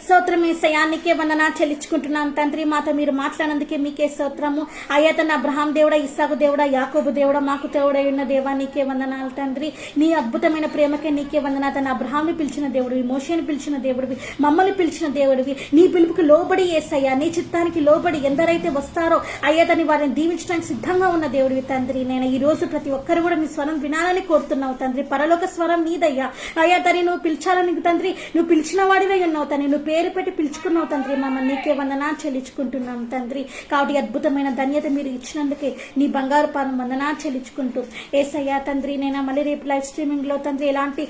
స్తోత్రం యేసయ్యా, నీకే వందనాలు చెల్లించుకుంటున్నాం తండ్రి. మాతో మీరు మాట్లాడినందుకే మీకే స్తోత్రము. అయ్యా తన అబ్రహాం దేవుడా, ఇస్సాకు దేవుడా, యాకోబు దేవుడా, మాకు తోడై ఉన్న దేవా నీకే వందనాలు తండ్రి. నీ అద్భుతమైన ప్రేమకే నీకే వందనాలు. తన అబ్రహాంని పిలిచిన దేవుడివి, మోషేని పిలిచిన దేవుడివి, మమ్మల్ని పిలిచిన దేవుడివి. నీ పిలుపుకి లోబడి యేసయ్యా, నీ చిత్తానికి లోబడి ఎందరైతే వస్తారో అయ్యా తని వారిని దీవించడానికి సిద్ధంగా ఉన్న దేవుడివి తండ్రి. నేను ఈ రోజు ప్రతి ఒక్కరు కూడా నీ స్వరం వినాలని కోరుతున్నావు తండ్రి. పరలోక స్వరం నీదయ్యా. అయ్యా తని నువ్వు పిలిచాలని తండ్రి, నువ్వు పిలిచిన వాడివే ఉన్నావు తండ్రి, నువ్వు పేరు పెట్టి పిలుచుకున్నావు తండ్రి. మమ్మల్ని నీకే వందనాలు చెల్లించుకుంటున్నాం తండ్రి. కాబట్టి అద్భుతమైన ధన్యత మీరు ఇచ్చినందుకే నీ బంగారు పాదం వందనాలు చెల్లించుకుంటూ యేసయ్యా తండ్రి, నేను మళ్ళీ రేపు లైవ్ స్ట్రీమింగ్ లో తండ్రి ఎలాంటి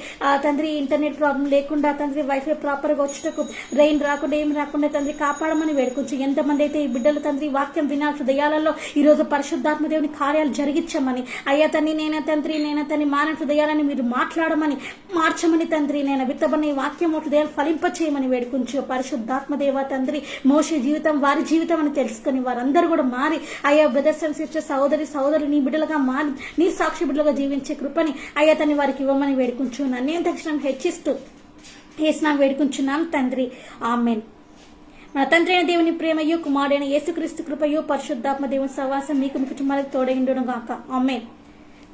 తండ్రి ఇంటర్నెట్ ప్రాబ్లం లేకుండా తండ్రి, వైఫై ప్రాపర్ గా వచ్చేటకు, రెయిన్ రాకుండా ఏం రాకుండా తండ్రి కాపాడమని వేడుకొచ్చు. ఎంతమంది అయితే ఈ బిడ్డలు తండ్రి వాక్యం వినాలి హృదయాలలో ఈ రోజు పరిశుద్ధాత్మ దేవుని కార్యాలు జరిగించమని అయ్యా తండ్రి, నేనే తండ్రి మాన హృదయాలని మీరు మాట్లాడమని, మార్చమని తండ్రి, నేను విత్తబడిన ఈ వాక్యం హృదయాలు ఫలింప చేయమని వేడుకుంటూ పరిశుద్ధాత్మ దేవ తండ్రి, మోషే జీవితం వారి జీవితం అని తెలుసుకుని వారందరూ కూడా మారి అయ్యా బ్రదర్స్ అండ్ సిస్టర్స్, సహోదరులు నీ బిడ్డలుగా మారి నీ సాక్షి బిడ్డలుగా జీవించే కృపని అయ్యా తన్ని వారికి ఇవ్వమని వేడుకుంటున్నాను. నేను తక్షణం హెచ్చిస్తూ వేసినాకు వేడుకుంటున్నాం తండ్రి. ఆమెన్. మన తండ్రి అయిన దేవుని ప్రేమయు, కుమారుడైన యేసుక్రీస్తు కృపయు, పరిశుద్ధాత్మ దేవుని సహవాసం మీకు మీ కుటుంబాలకు తోడైండును గాక. ఆమెన్.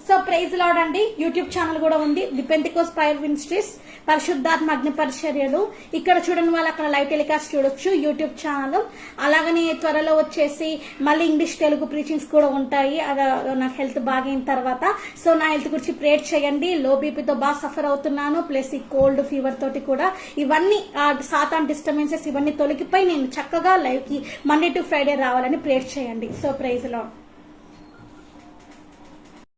సో ప్రైజ్ లార్డ్ అండి. యూట్యూబ్ ఛానల్ కూడా ఉంది, ది పెంటెకోస్ట్ ఫైర్ మినిస్ట్రీస్, పరిశుద్ధాత్మ అగ్ని పరిచర్యలు. ఇక్కడ చూడని వాళ్ళు అక్కడ లైవ్ టెలికాస్ట్ చూడొచ్చు యూట్యూబ్ ఛానల్. అలాగనే త్వరలో వచ్చేసి మళ్ళీ ఇంగ్లీష్ తెలుగు ప్రీచింగ్స్ కూడా ఉంటాయి. అది నాకు హెల్త్ బాగైన తర్వాత. సో నా హెల్త్ గురించి ప్రేయర్ చేయండి. లో బీపీతో బాగా సఫర్ అవుతున్నాను, ప్లస్ ఈ కోల్డ్ ఫీవర్ తోటి కూడా. ఇవన్నీ సాతాన్ డిస్టర్బెన్సెస్ ఇవన్నీ తొలగిపోయి నేను చక్కగా లైవ్ కి మండే టు ఫ్రైడే రావాలని ప్రేయర్ చేయండి. So praise lord.